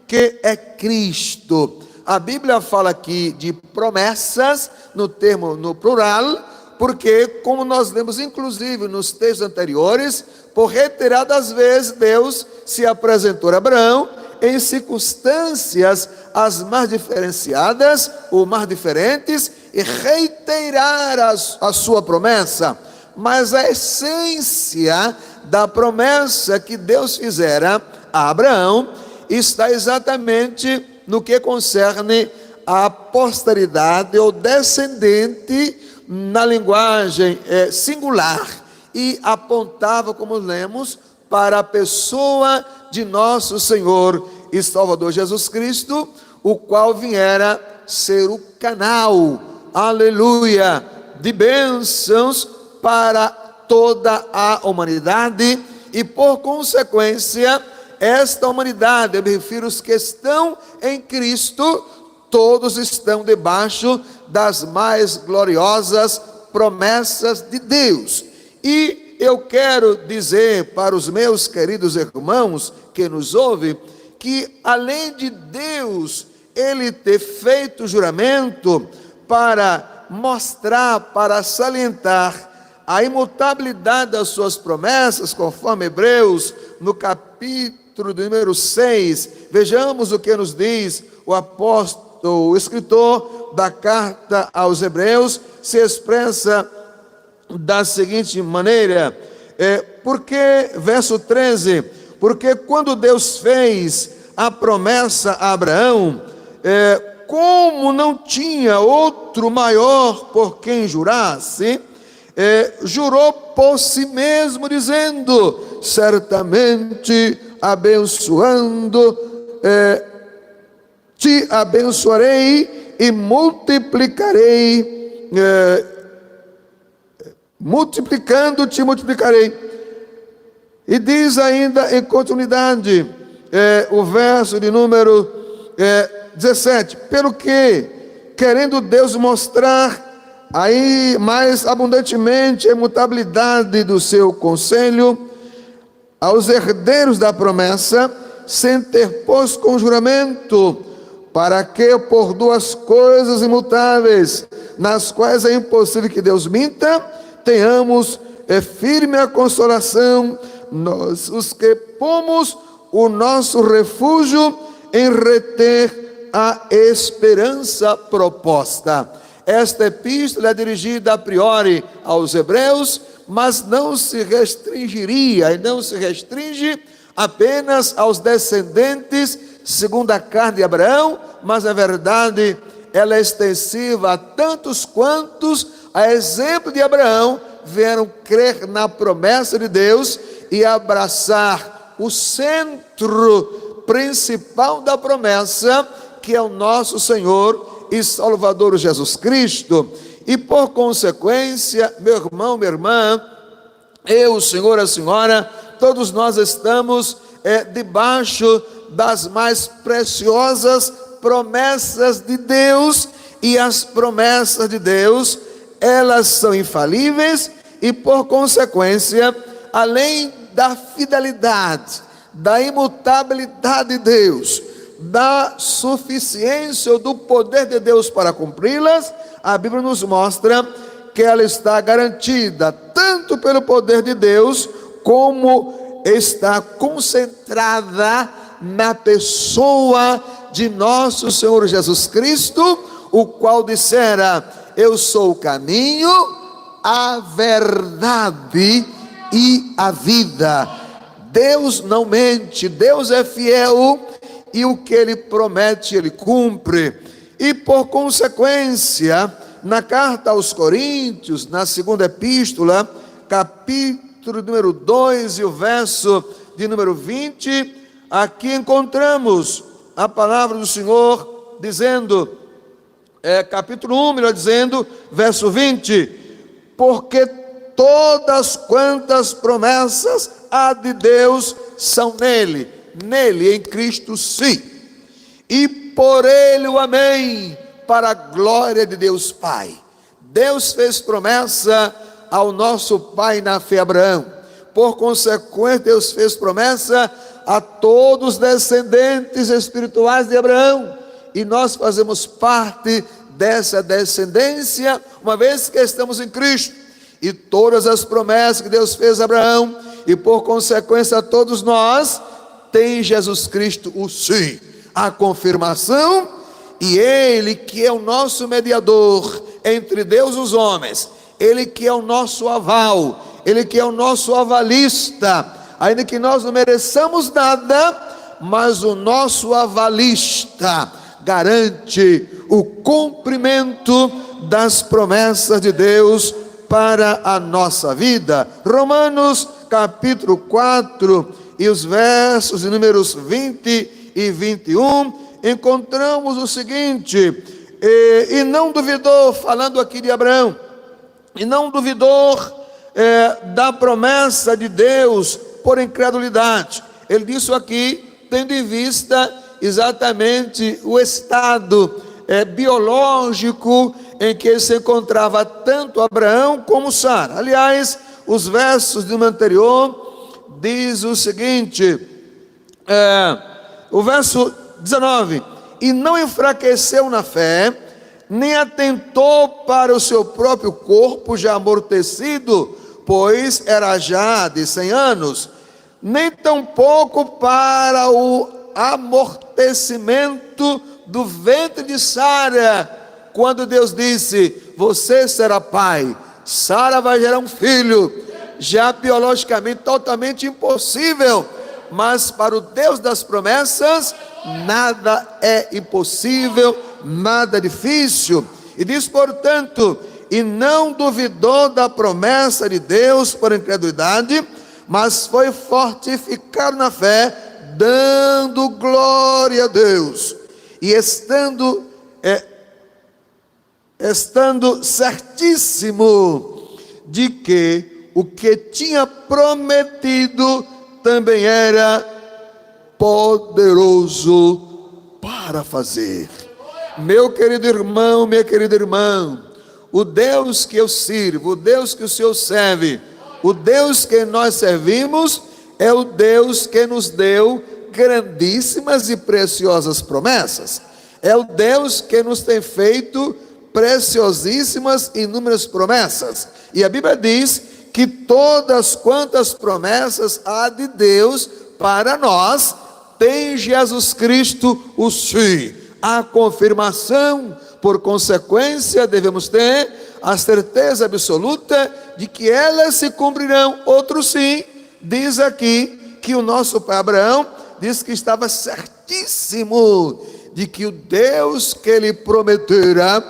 que é Cristo. A Bíblia fala aqui de promessas, no plural, porque, como nós lemos inclusive nos textos anteriores, por reiteradas vezes Deus se apresentou a Abraão em circunstâncias as mais diferenciadas ou mais diferentes e reiterar a sua promessa. Mas a essência da promessa que Deus fizera a Abraão está exatamente no que concerne a posteridade ou descendente na linguagem singular, e apontava, como lemos, para a pessoa de nosso Senhor e Salvador Jesus Cristo, o qual viera ser o canal, aleluia, de bênçãos para toda a humanidade. E por consequência, esta humanidade, eu me refiro aos que estão em Cristo, todos estão debaixo das mais gloriosas promessas de Deus. E eu quero dizer para os meus queridos irmãos que nos ouvem, que além de Deus, Ele ter feito o juramento para mostrar, para salientar a imutabilidade das suas promessas, conforme Hebreus, no capítulo número 6, vejamos o que nos diz o apóstolo, o escritor da carta aos Hebreus, se expressa da seguinte maneira, porque, verso 13, porque quando Deus fez a promessa a Abraão, como não tinha outro maior por quem jurasse, jurou por si mesmo, dizendo: certamente abençoando, te abençoarei e multiplicarei, multiplicando te multiplicarei. E diz ainda em continuidade, o verso de número 17: pelo que, querendo Deus mostrar aí mais abundantemente a imutabilidade do seu conselho aos herdeiros da promessa, se interpôs com juramento, para que por duas coisas imutáveis, nas quais é impossível que Deus minta, tenhamos firme a consolação, nós os que pomos o nosso refúgio em reter a esperança proposta. Esta epístola é dirigida a priori aos hebreus, mas não se restringiria e não se restringe apenas aos descendentes segundo a carne de Abraão, mas na verdade ela é extensiva a tantos quantos, a exemplo de Abraão, vieram crer na promessa de Deus e abraçar o centro principal da promessa, que é o nosso Senhor e Salvador Jesus Cristo. E por consequência, meu irmão, minha irmã, eu, o senhor, a senhora, todos nós estamos debaixo das mais preciosas promessas de Deus. E as promessas de Deus, elas são infalíveis e por consequência, além da fidelidade, da imutabilidade de Deus, da suficiência ou do poder de Deus para cumpri-las, a Bíblia nos mostra que ela está garantida tanto pelo poder de Deus, como está concentrada na pessoa de nosso Senhor Jesus Cristo, o qual dissera: eu sou o caminho, a verdade e a vida. Deus não mente, Deus é fiel, e o que Ele promete, Ele cumpre. E por consequência, na carta aos Coríntios, na segunda epístola, capítulo número 2 e o verso de número 20, aqui encontramos a palavra do Senhor dizendo, capítulo 1, melhor dizendo, verso 20: porque todas quantas promessas há de Deus são nele, em Cristo sim, e por ele o amém, para a glória de Deus Pai. Deus fez promessa ao nosso pai na fé, Abraão. Por consequência, Deus fez promessa a todos os descendentes espirituais de Abraão, e nós fazemos parte dessa descendência, uma vez que estamos em Cristo. E todas as promessas que Deus fez a Abraão, e por consequência a todos nós, tem em Jesus Cristo o sim, a confirmação. E Ele que é o nosso mediador entre Deus e os homens, Ele que é o nosso aval, Ele que é o nosso avalista, ainda que nós não mereçamos nada, mas o nosso avalista garante o cumprimento das promessas de Deus para a nossa vida. Romanos capítulo 4 e os versos de números 20 e 21, encontramos o seguinte: e não duvidou, falando aqui de Abraão, e não duvidou da promessa de Deus por incredulidade. Ele disse aqui, tendo em vista exatamente o estado biológico em que se encontrava tanto Abraão como Sara. Aliás, os versos do anterior diz o seguinte, o verso 19: e não enfraqueceu na fé, nem atentou para o seu próprio corpo já amortecido, pois era já de 100 anos, nem tampouco para o amortecimento do ventre de Sara, quando Deus disse: você será pai, Sara vai gerar um filho, já biologicamente totalmente impossível, mas para o Deus das promessas nada é impossível, nada é difícil. E diz, portanto, e não duvidou da promessa de Deus por incredulidade, mas foi fortificado na fé, dando glória a Deus, e estando certíssimo de que o que tinha prometido também era poderoso para fazer. Meu querido irmão, minha querida irmã, o Deus que eu sirvo, o Deus que o Senhor serve, o Deus que nós servimos, é o Deus que nos deu grandíssimas e preciosas promessas. É o Deus que nos tem feito preciosíssimas e inúmeras promessas. E a Bíblia diz que todas quantas promessas há de Deus para nós, tem Jesus Cristo o sim, a confirmação. Por consequência, devemos ter a certeza absoluta de que elas se cumprirão. Outro sim, diz aqui que o nosso pai Abraão disse que estava certíssimo de que o Deus que ele prometera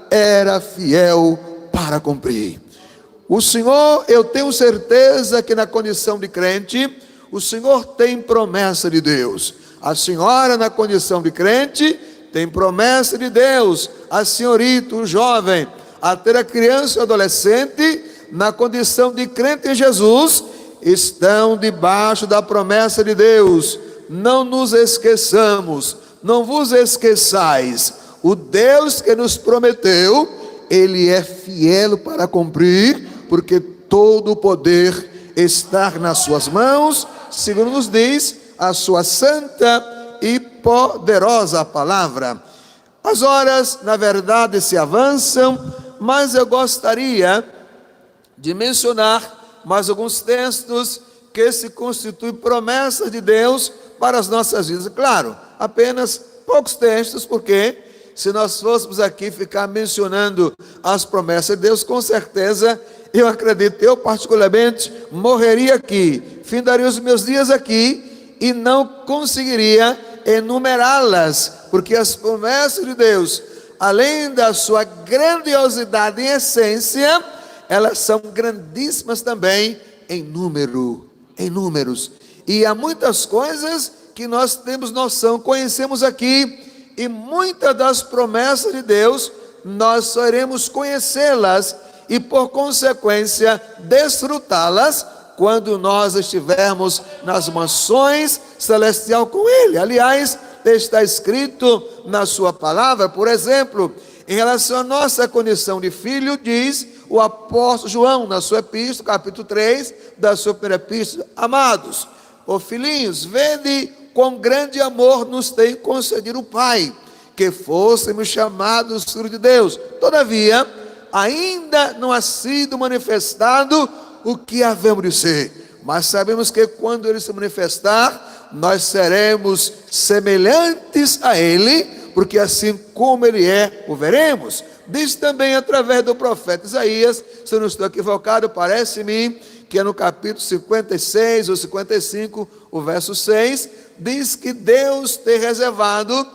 era fiel para cumprir. O Senhor, eu tenho certeza que na condição de crente, o Senhor tem promessa de Deus. A senhora, na condição de crente, tem promessa de Deus, a senhorita, o jovem, até a criança e o adolescente, na condição de crente em Jesus, estão debaixo da promessa de Deus. Não nos esqueçamos, não vos esqueçais, o Deus que nos prometeu, Ele é fiel para cumprir, porque todo o poder está nas suas mãos, segundo nos diz a sua santa e poderosa palavra. As horas, na verdade, se avançam, mas eu gostaria de mencionar mais alguns textos que se constituem promessas de Deus para as nossas vidas. Claro, apenas poucos textos, porque se nós fôssemos aqui ficar mencionando as promessas de Deus, com certeza, eu acredito, eu particularmente, morreria aqui, findaria os meus dias aqui e não conseguiria enumerá-las, porque as promessas de Deus, além da sua grandiosidade em essência, elas são grandíssimas também em números. E há muitas coisas que nós temos noção, conhecemos aqui, e muitas das promessas de Deus, nós só iremos conhecê-las e, por consequência, desfrutá-las quando nós estivermos nas mansões celestiais com Ele. Aliás, está escrito na sua palavra, por exemplo, em relação à nossa condição de filho, diz o apóstolo João, na sua epístola, capítulo 3, da sua primeira epístola: amados, ó filhinhos, vede quão grande amor nos tem concedido o Pai, que fôssemos chamados filhos de Deus. Todavia, ainda não ha sido manifestado o que havemos de ser, mas sabemos que quando Ele se manifestar, nós seremos semelhantes a Ele, porque assim como Ele é, o veremos. Diz também através do profeta Isaías, se eu não estou equivocado, parece-me que é no capítulo 56 ou 55, o verso 6, diz que Deus tem reservado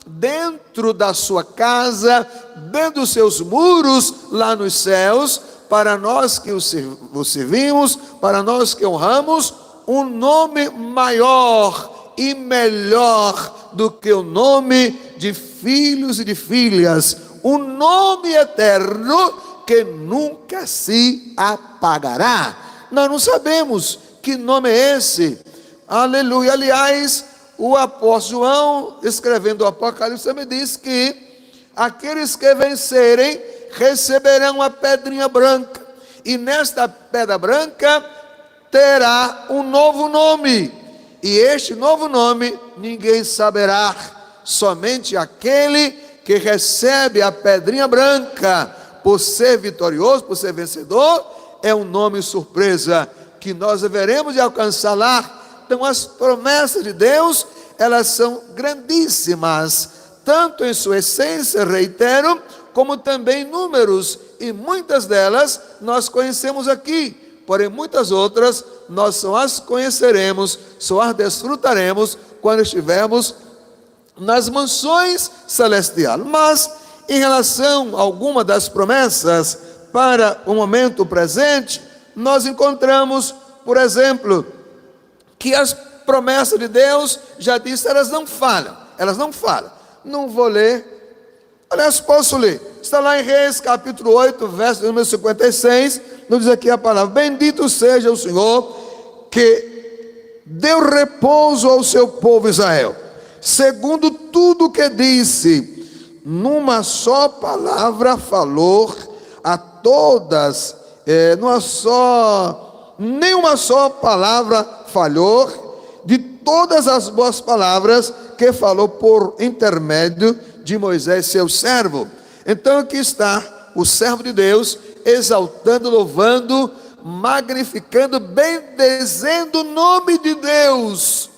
dentro da sua casa, dentro dos seus muros lá nos céus, para nós que o servimos, para nós que honramos, um nome maior e melhor do que o nome de filhos e de filhas, um nome eterno que nunca se apagará. Nós não sabemos que nome é esse. Aleluia. Aliás, o apóstolo João, escrevendo o Apocalipse, me diz que aqueles que vencerem receberão a pedrinha branca, e nesta pedra branca terá um novo nome, e este novo nome ninguém saberá, somente aquele que recebe a pedrinha branca, por ser vitorioso, por ser vencedor, é um nome surpresa, que nós deveremos de alcançar lá. Então as promessas de Deus, elas são grandíssimas, tanto em sua essência, reitero, como também em números, e muitas delas nós conhecemos aqui, porém muitas outras nós só as conheceremos, só as desfrutaremos quando estivermos nas mansões celestiais. Mas em relação a alguma das promessas para o momento presente, nós encontramos, por exemplo, que as promessas de Deus, já disse, elas não falham. Não vou ler, aliás, posso ler. Está lá em Reis, capítulo 8, verso número 56, nos diz aqui a palavra: bendito seja o Senhor, que deu repouso ao seu povo Israel, segundo tudo que disse, numa só palavra falou a todas, nenhuma só palavra falhou, de todas as boas palavras que falou por intermédio de Moisés, seu servo. Então aqui está o servo de Deus, exaltando, louvando, magnificando, bendizendo o nome de Deus,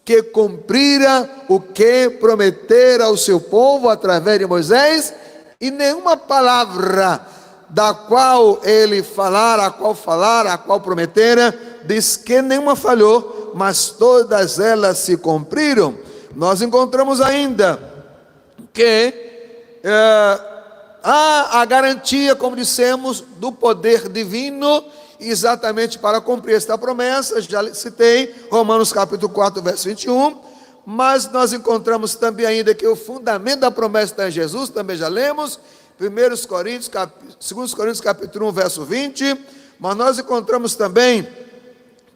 que cumprira o que prometera ao seu povo através de Moisés, e nenhuma palavra da qual ele falara, a qual prometera, diz que nenhuma falhou, mas todas elas se cumpriram. Nós encontramos ainda que há a garantia, como dissemos, do poder divino, exatamente para cumprir esta promessa. Já citei Romanos capítulo 4, verso 21, mas nós encontramos também ainda que o fundamento da promessa está em Jesus, também já lemos, 2 Coríntios capítulo 1, verso 20, mas nós encontramos também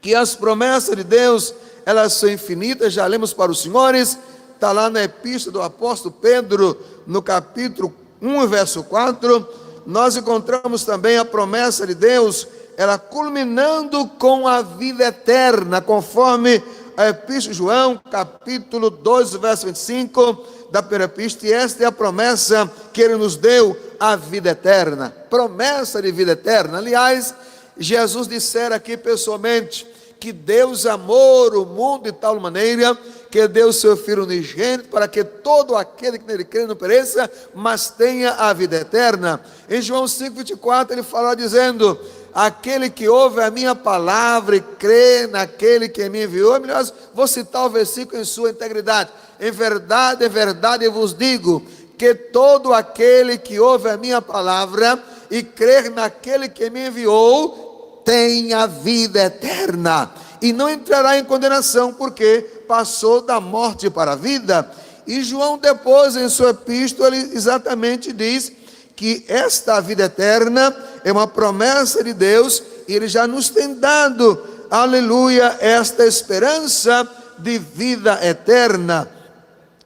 que as promessas de Deus, elas são infinitas, já lemos para os senhores, está lá na epístola do apóstolo Pedro, no capítulo 1, verso 4, nós encontramos também a promessa de Deus, ela culminando com a vida eterna, conforme a epístola de João, capítulo 12, verso 25, da primeira epístola, e esta é a promessa que ele nos deu, a vida eterna, promessa de vida eterna. Aliás, Jesus dissera aqui pessoalmente, que Deus amou o mundo de tal maneira, que deu seu Filho unigênito, para que todo aquele que nele crê não pereça, mas tenha a vida eterna. Em João 5,24 ele fala dizendo, aquele que ouve a minha palavra e crê naquele que me enviou, melhor, vou citar o versículo em sua integridade, em verdade eu vos digo, que todo aquele que ouve a minha palavra e crê naquele que me enviou, tem a vida eterna, e não entrará em condenação, porque passou da morte para a vida. E João depois em sua epístola, ele exatamente diz, que esta vida eterna é uma promessa de Deus, e Ele já nos tem dado, aleluia, esta esperança de vida eterna.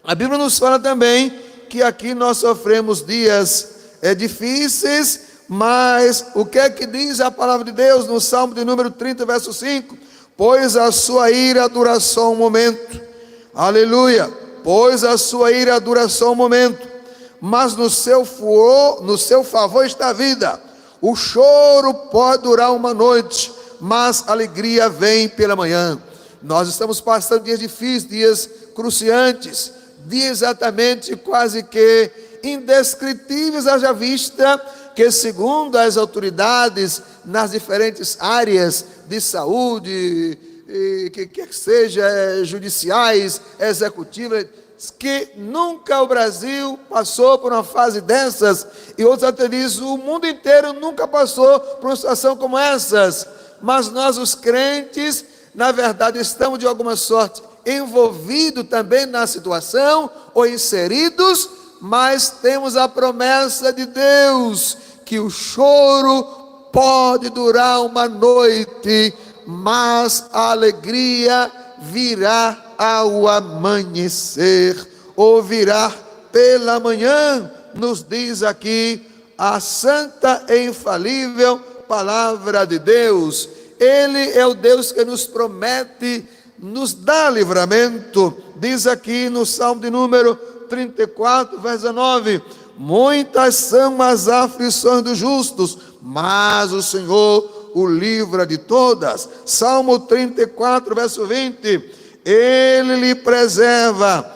A Bíblia nos fala também, que aqui nós sofremos dias difíceis, mas o que é que diz a palavra de Deus no Salmo de número 30, verso 5? Pois a sua ira dura só um momento, aleluia, pois a sua ira dura só um momento, mas no seu favor está a vida. O choro pode durar uma noite, mas a alegria vem pela manhã. Nós estamos passando dias difíceis, dias cruciantes, dias exatamente quase que indescritíveis, haja vista que, segundo as autoridades nas diferentes áreas de saúde, que quer que seja judiciais, executivas, que nunca o Brasil passou por uma fase dessas, e outros até dizem, o mundo inteiro nunca passou por uma situação como essas, mas nós os crentes, na verdade, estamos de alguma sorte envolvidos também na situação, ou inseridos, mas temos a promessa de Deus, que o choro pode durar uma noite, mas a alegria virá ao amanhecer, ou virá pela manhã, nos diz aqui a santa e infalível palavra de Deus. Ele é o Deus que nos promete, nos dá livramento. Diz aqui no Salmo de número 34, verso 19, muitas são as aflições dos justos, mas o Senhor o livra de todas. Salmo 34, verso 20, Ele lhe preserva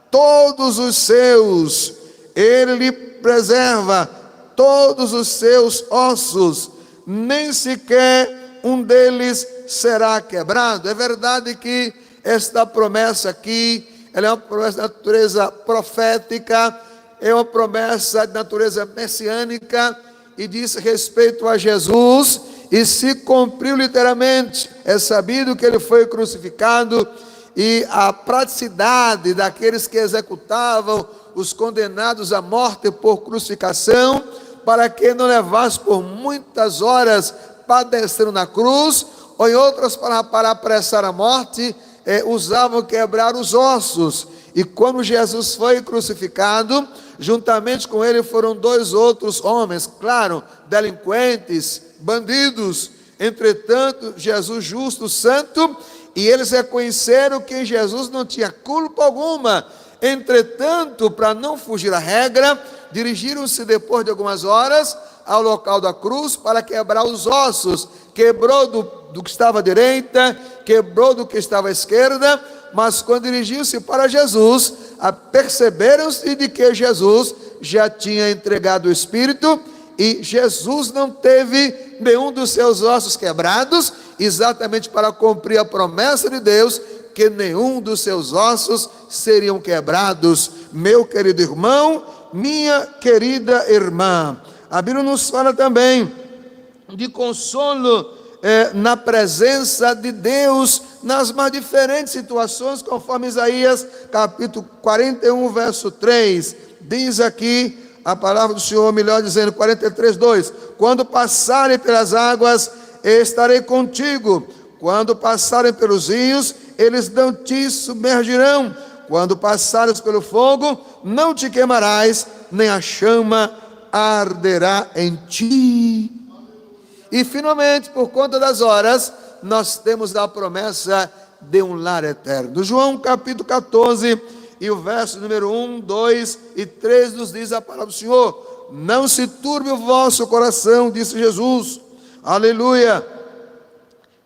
todos os seus, Ele lhe preserva todos os seus ossos, nem sequer um deles será quebrado. É verdade que esta promessa aqui, ela é uma promessa de natureza profética, é uma promessa de natureza messiânica, e diz respeito a Jesus, e se cumpriu literalmente. É sabido que ele foi crucificado, e a praticidade daqueles que executavam os condenados à morte por crucificação, para que não levasse por muitas horas padecendo na cruz, ou em outras palavras, para apressar a morte, usavam quebrar os ossos. E quando Jesus foi crucificado, juntamente com ele foram dois outros homens, claro, delinquentes, bandidos. Entretanto, Jesus justo, santo, e eles reconheceram que em Jesus não tinha culpa alguma. Entretanto, para não fugir à regra, dirigiram-se depois de algumas horas ao local da cruz para quebrar os ossos. Quebrou do que estava à direita, quebrou do que estava à esquerda, mas quando dirigiu-se para Jesus, perceberam-se de que Jesus já tinha entregado o Espírito, e Jesus não teve nenhum dos seus ossos quebrados, exatamente para cumprir a promessa de Deus, que nenhum dos seus ossos seriam quebrados. Meu querido irmão, minha querida irmã, a Bíblia nos fala também de consolo na presença de Deus, nas mais diferentes situações, conforme Isaías, capítulo 41, verso 3, diz aqui a palavra do Senhor, melhor dizendo, 43, 2, quando passarem pelas águas, estarei contigo, quando passarem pelos rios, eles não te submergirão, quando passares pelo fogo, não te queimarás, nem a chama arderá em ti. E finalmente, por conta das horas, nós temos a promessa de um lar eterno. João capítulo 14, e o verso número 1, 2 e 3 nos diz a palavra do Senhor: não se turbe o vosso coração, disse Jesus, aleluia,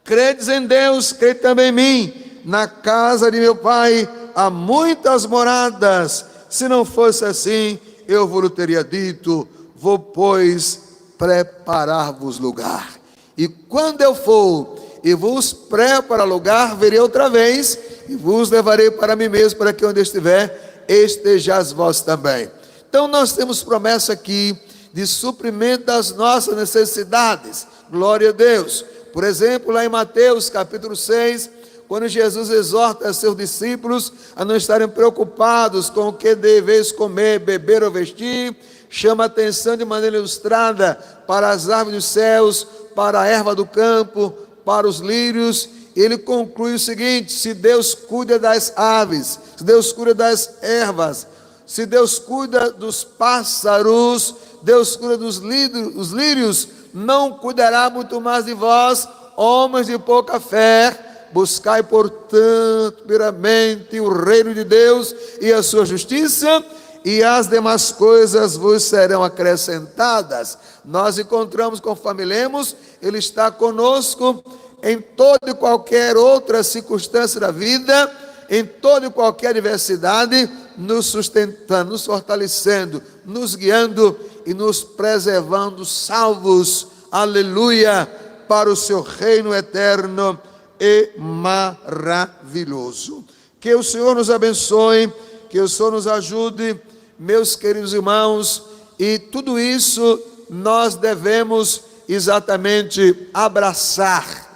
credes em Deus, crede também em mim, na casa de meu Pai há muitas moradas, se não fosse assim, eu vos teria dito, vou pois preparar-vos lugar, e quando eu for e vos preparar lugar, verei outra vez, e vos levarei para mim mesmo, para que onde estiver, estejais vós também. Então nós temos promessa aqui, de suprimento das nossas necessidades, glória a Deus. Por exemplo, lá em Mateus capítulo 6, quando Jesus exorta seus discípulos a não estarem preocupados com o que deveis comer, beber ou vestir, chama a atenção de maneira ilustrada para as aves dos céus, para a erva do campo, para os lírios. Ele conclui o seguinte: se Deus cuida das aves, se Deus cuida das ervas, se Deus cuida dos pássaros, Deus cuida dos lírios, não cuidará muito mais de vós, homens de pouca fé. Buscai, portanto, primeiramente o reino de Deus e a sua justiça, e as demais coisas vos serão acrescentadas. Nós encontramos, conforme lemos, Ele está conosco em toda e qualquer outra circunstância da vida, em toda e qualquer adversidade, nos sustentando, nos fortalecendo, nos guiando e nos preservando salvos, aleluia, para o seu reino eterno e maravilhoso. Que o Senhor nos abençoe, que o Senhor nos ajude, meus queridos irmãos, e tudo isso nós devemos exatamente abraçar,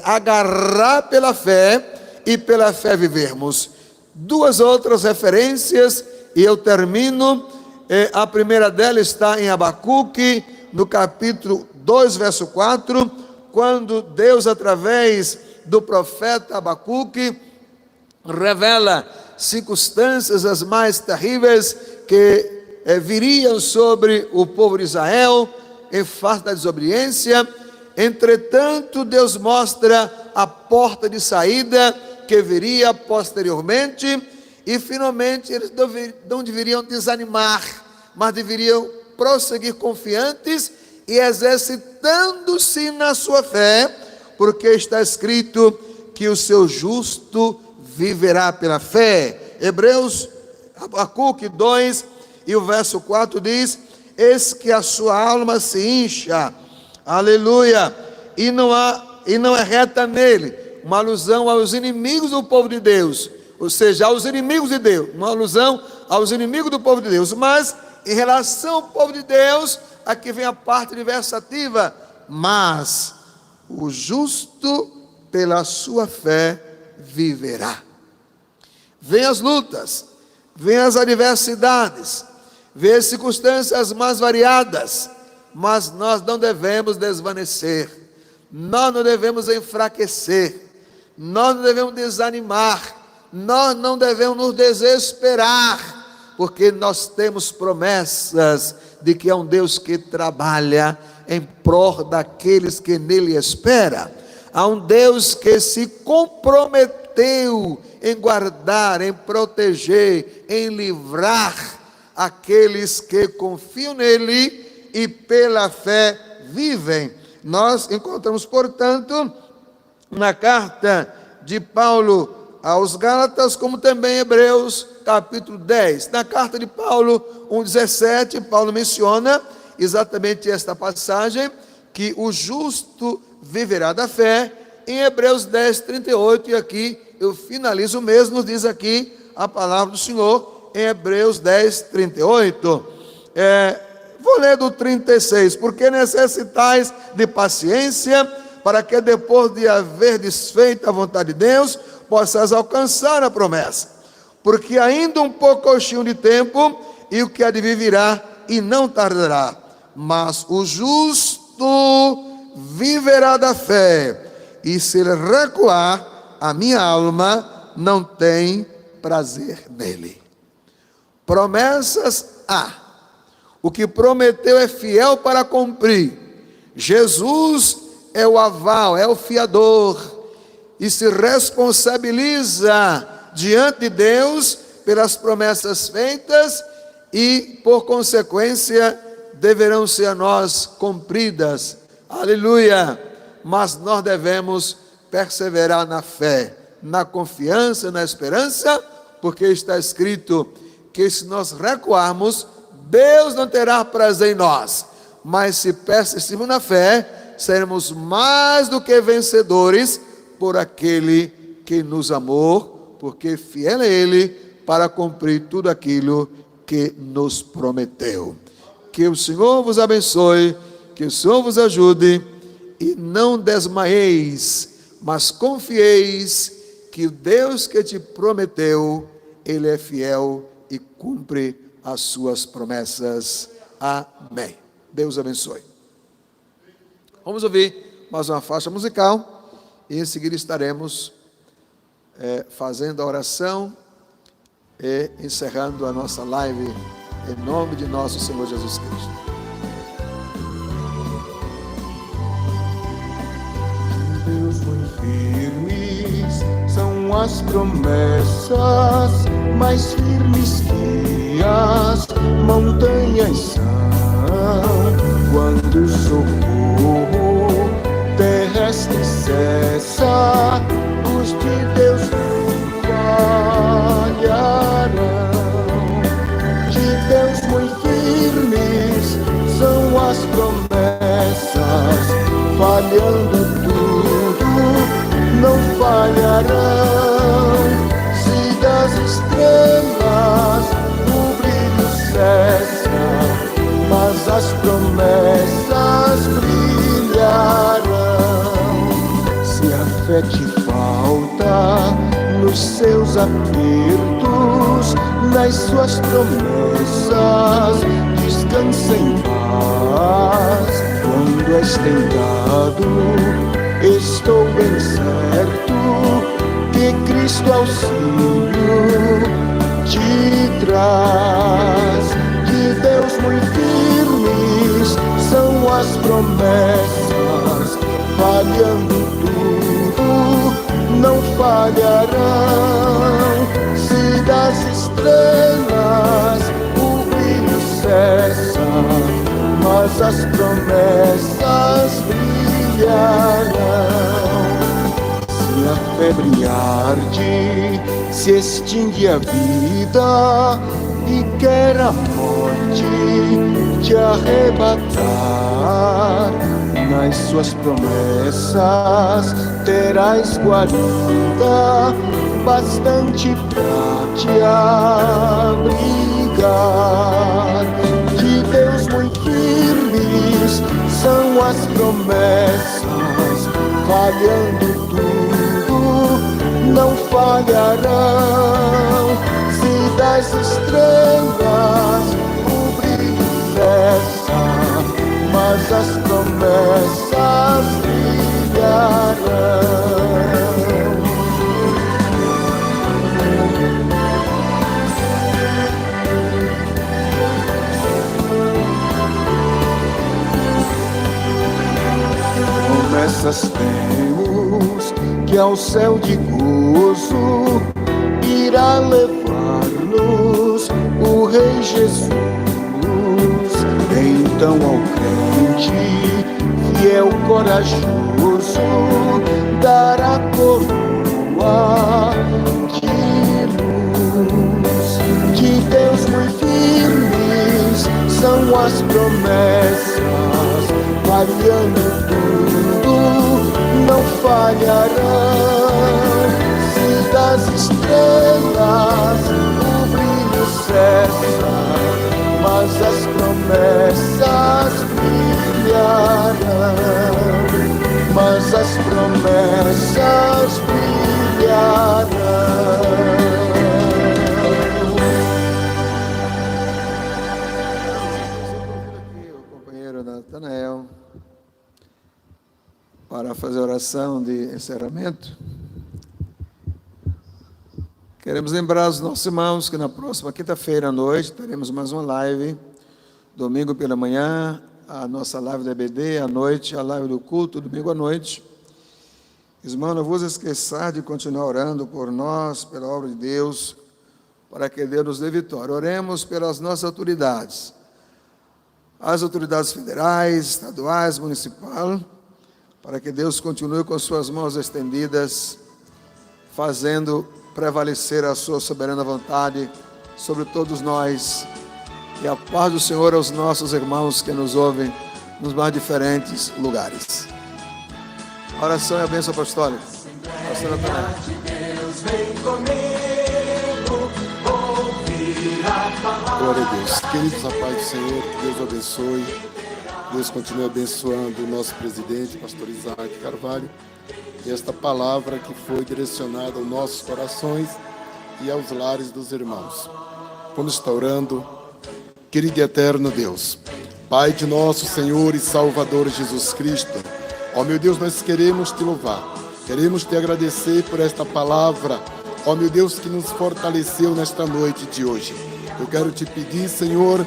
agarrar pela fé e pela fé vivermos. Duas outras referências e eu termino. A primeira dela está em Abacuque, no capítulo 2, verso 4, quando Deus, através do profeta Abacuque, revela circunstâncias as mais terríveis que viriam sobre o povo de Israel em face da desobediência. Entretanto, Deus mostra a porta de saída que viria posteriormente, e finalmente eles não deveriam desanimar, mas deveriam prosseguir confiantes e exercitando-se na sua fé, porque está escrito que o seu justo viverá pela fé. Abacuque 2 e o verso 4 diz: eis que a sua alma se incha, aleluia, e não é reta nele. Uma alusão aos inimigos do povo de Deus, ou seja, aos inimigos de Deus, uma alusão aos inimigos do povo de Deus. Mas em relação ao povo de Deus, aqui vem a parte diversativa: mas o justo pela sua fé viverá. Vem as lutas, vem as adversidades, vem as circunstâncias mais variadas, mas nós não devemos desvanecer, nós não devemos enfraquecer, nós não devemos desanimar, nós não devemos nos desesperar, porque nós temos promessas de que é um Deus que trabalha em prol daqueles que nele esperam. Há um Deus que se comprometeu em guardar, em proteger, em livrar aqueles que confiam nele e pela fé vivem. Nós encontramos, portanto, na carta de Paulo aos Gálatas, como também em Hebreus capítulo 10. Na carta de Paulo 1,17, Paulo menciona exatamente esta passagem, que o justo viverá da fé. Em Hebreus 10, 38, e aqui eu finalizo mesmo, nos diz aqui a palavra do Senhor, em Hebreus 10, 38. Vou ler do 36. Porque necessitais de paciência, para que depois de haver desfeito a vontade de Deus, possas alcançar a promessa. Porque ainda um pouquinho de tempo, e o que há de vir virá, e não tardará. Mas o justo viverá da fé, e se ele recuar, a minha alma não tem prazer nele. Promessas há. O que prometeu é fiel para cumprir. Jesus é o aval, é o fiador, e se responsabiliza diante de Deus pelas promessas feitas, e por consequência deverão ser a nós cumpridas. Aleluia! Mas nós devemos perseverar na fé, na confiança, na esperança, porque está escrito que se nós recuarmos, Deus não terá prazer em nós. Mas se persistirmos na fé, seremos mais do que vencedores por aquele que nos amou, porque fiel é Ele para cumprir tudo aquilo que nos prometeu. Que o Senhor vos abençoe, que o Senhor vos ajude, e não desmaieis, mas confieis que o Deus que te prometeu, Ele é fiel e cumpre as suas promessas. Amém. Deus abençoe. Vamos ouvir mais uma faixa musical, e em seguida estaremos fazendo a oração e encerrando a nossa live, em nome de nosso Senhor Jesus Cristo. Deus muito firmes são as promessas, mais firmes que as montanhas são. Quando o socorro terrestre cessa, os de Deus não falharão. De Deus muito firmes são as promessas, falhando não falharão. Se das estrelas o brilho cessa, mas as promessas brilharão. Se a fé te falta nos seus apertos, nas suas promessas descansa em paz. Quando és tentado, estou bem certo que Cristo auxílio te traz. De Deus muito firmes são as promessas, falhando tudo não falharão. Se das estrelas o brilho cessa, mas as promessas brilharão. Se a febre arde, se extingue a vida, e quer a morte te arrebatar, nas suas promessas terás guarida, bastante pra te abrigar. De Deus muito firmes são as promessas, falhando tudo não falharão. Se das estrelas o brilho cessa, mas as promessas brilharão. Promessas temos que ao céu de gozo irá levar-nos o Rei Jesus. Então ao crente fiel, corajoso, dará coroa de luz. De Deus muito firmes são as promessas, variando tudo não falharão. Se das estrelas o brilho cessa, mas as promessas brilharão. Mas promessas brilharão. O companheiro Natanael para fazer a oração de encerramento. Queremos lembrar os nossos irmãos que na próxima quinta-feira à noite teremos mais uma live, domingo pela manhã, a nossa live da EBD, à noite, a live do culto, domingo à noite. Irmão, não vos esqueçar de continuar orando por nós, pela obra de Deus, para que Deus nos dê vitória. Oremos pelas nossas autoridades, as autoridades federais, estaduais, municipais, para que Deus continue com suas mãos estendidas, fazendo prevalecer a sua soberana vontade sobre todos nós. E a paz do Senhor aos nossos irmãos que nos ouvem nos mais diferentes lugares. A oração e a bênção apostólica. Pastor Natanael. Glória a Deus. Queridos, a paz do Senhor, que Deus abençoe. Deus continue abençoando o nosso presidente, pastor Isaac Carvalho, e esta palavra que foi direcionada aos nossos corações e aos lares dos irmãos. Vamos estar orando. Querido e eterno Deus, Pai de nosso Senhor e Salvador Jesus Cristo, ó meu Deus, nós queremos te louvar, queremos te agradecer por esta palavra, ó meu Deus, que nos fortaleceu nesta noite de hoje. Eu quero te pedir, Senhor,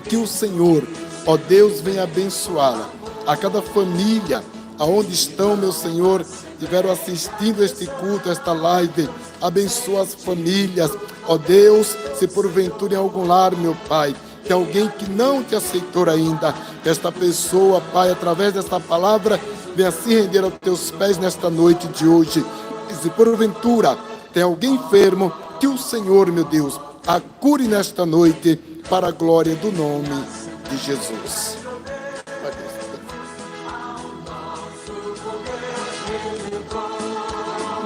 que o Senhor, ó Deus, venha abençoá-la, a cada família, aonde estão, meu Senhor, estiveram assistindo este culto, esta live, abençoa as famílias, ó Deus, se porventura em algum lar, meu Pai, tem alguém que não te aceitou ainda, que esta pessoa, Pai, através desta palavra, venha se render aos teus pés nesta noite de hoje. E se porventura tem alguém enfermo, que o Senhor, meu Deus, a cure nesta noite, para a glória do nome de Jesus.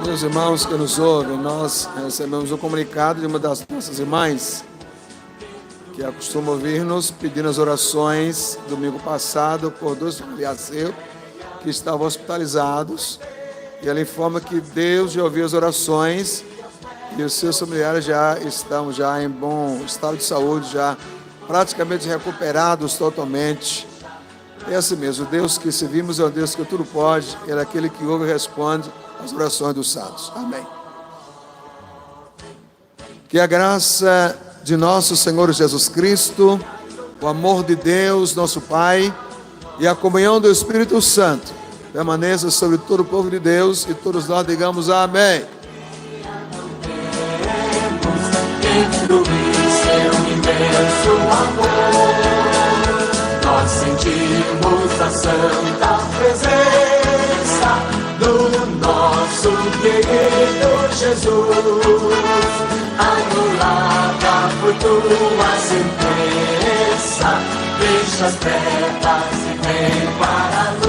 Meus irmãos que nos ouvem, nós recebemos um comunicado de uma das nossas irmãs, que acostuma ouvir-nos pedindo as orações domingo passado por 2 familiares seus que estavam hospitalizados. E ela informa que Deus já ouviu as orações e os seus familiares já estão em bom estado de saúde, já praticamente recuperados totalmente. É assim mesmo, o Deus que servimos é um Deus que tudo pode, Ele é aquele que ouve e responde as orações dos santos. Amém. Que a graça de nosso Senhor Jesus Cristo, o amor de Deus, nosso Pai, e a comunhão do Espírito Santo permaneça sobre todo o povo de Deus, e todos nós digamos amém. Destruir seu imenso amor, nós sentimos a santa presença do nosso querido Jesus. Anulada foi tua sentença, deixa as trevas e vem para a luz.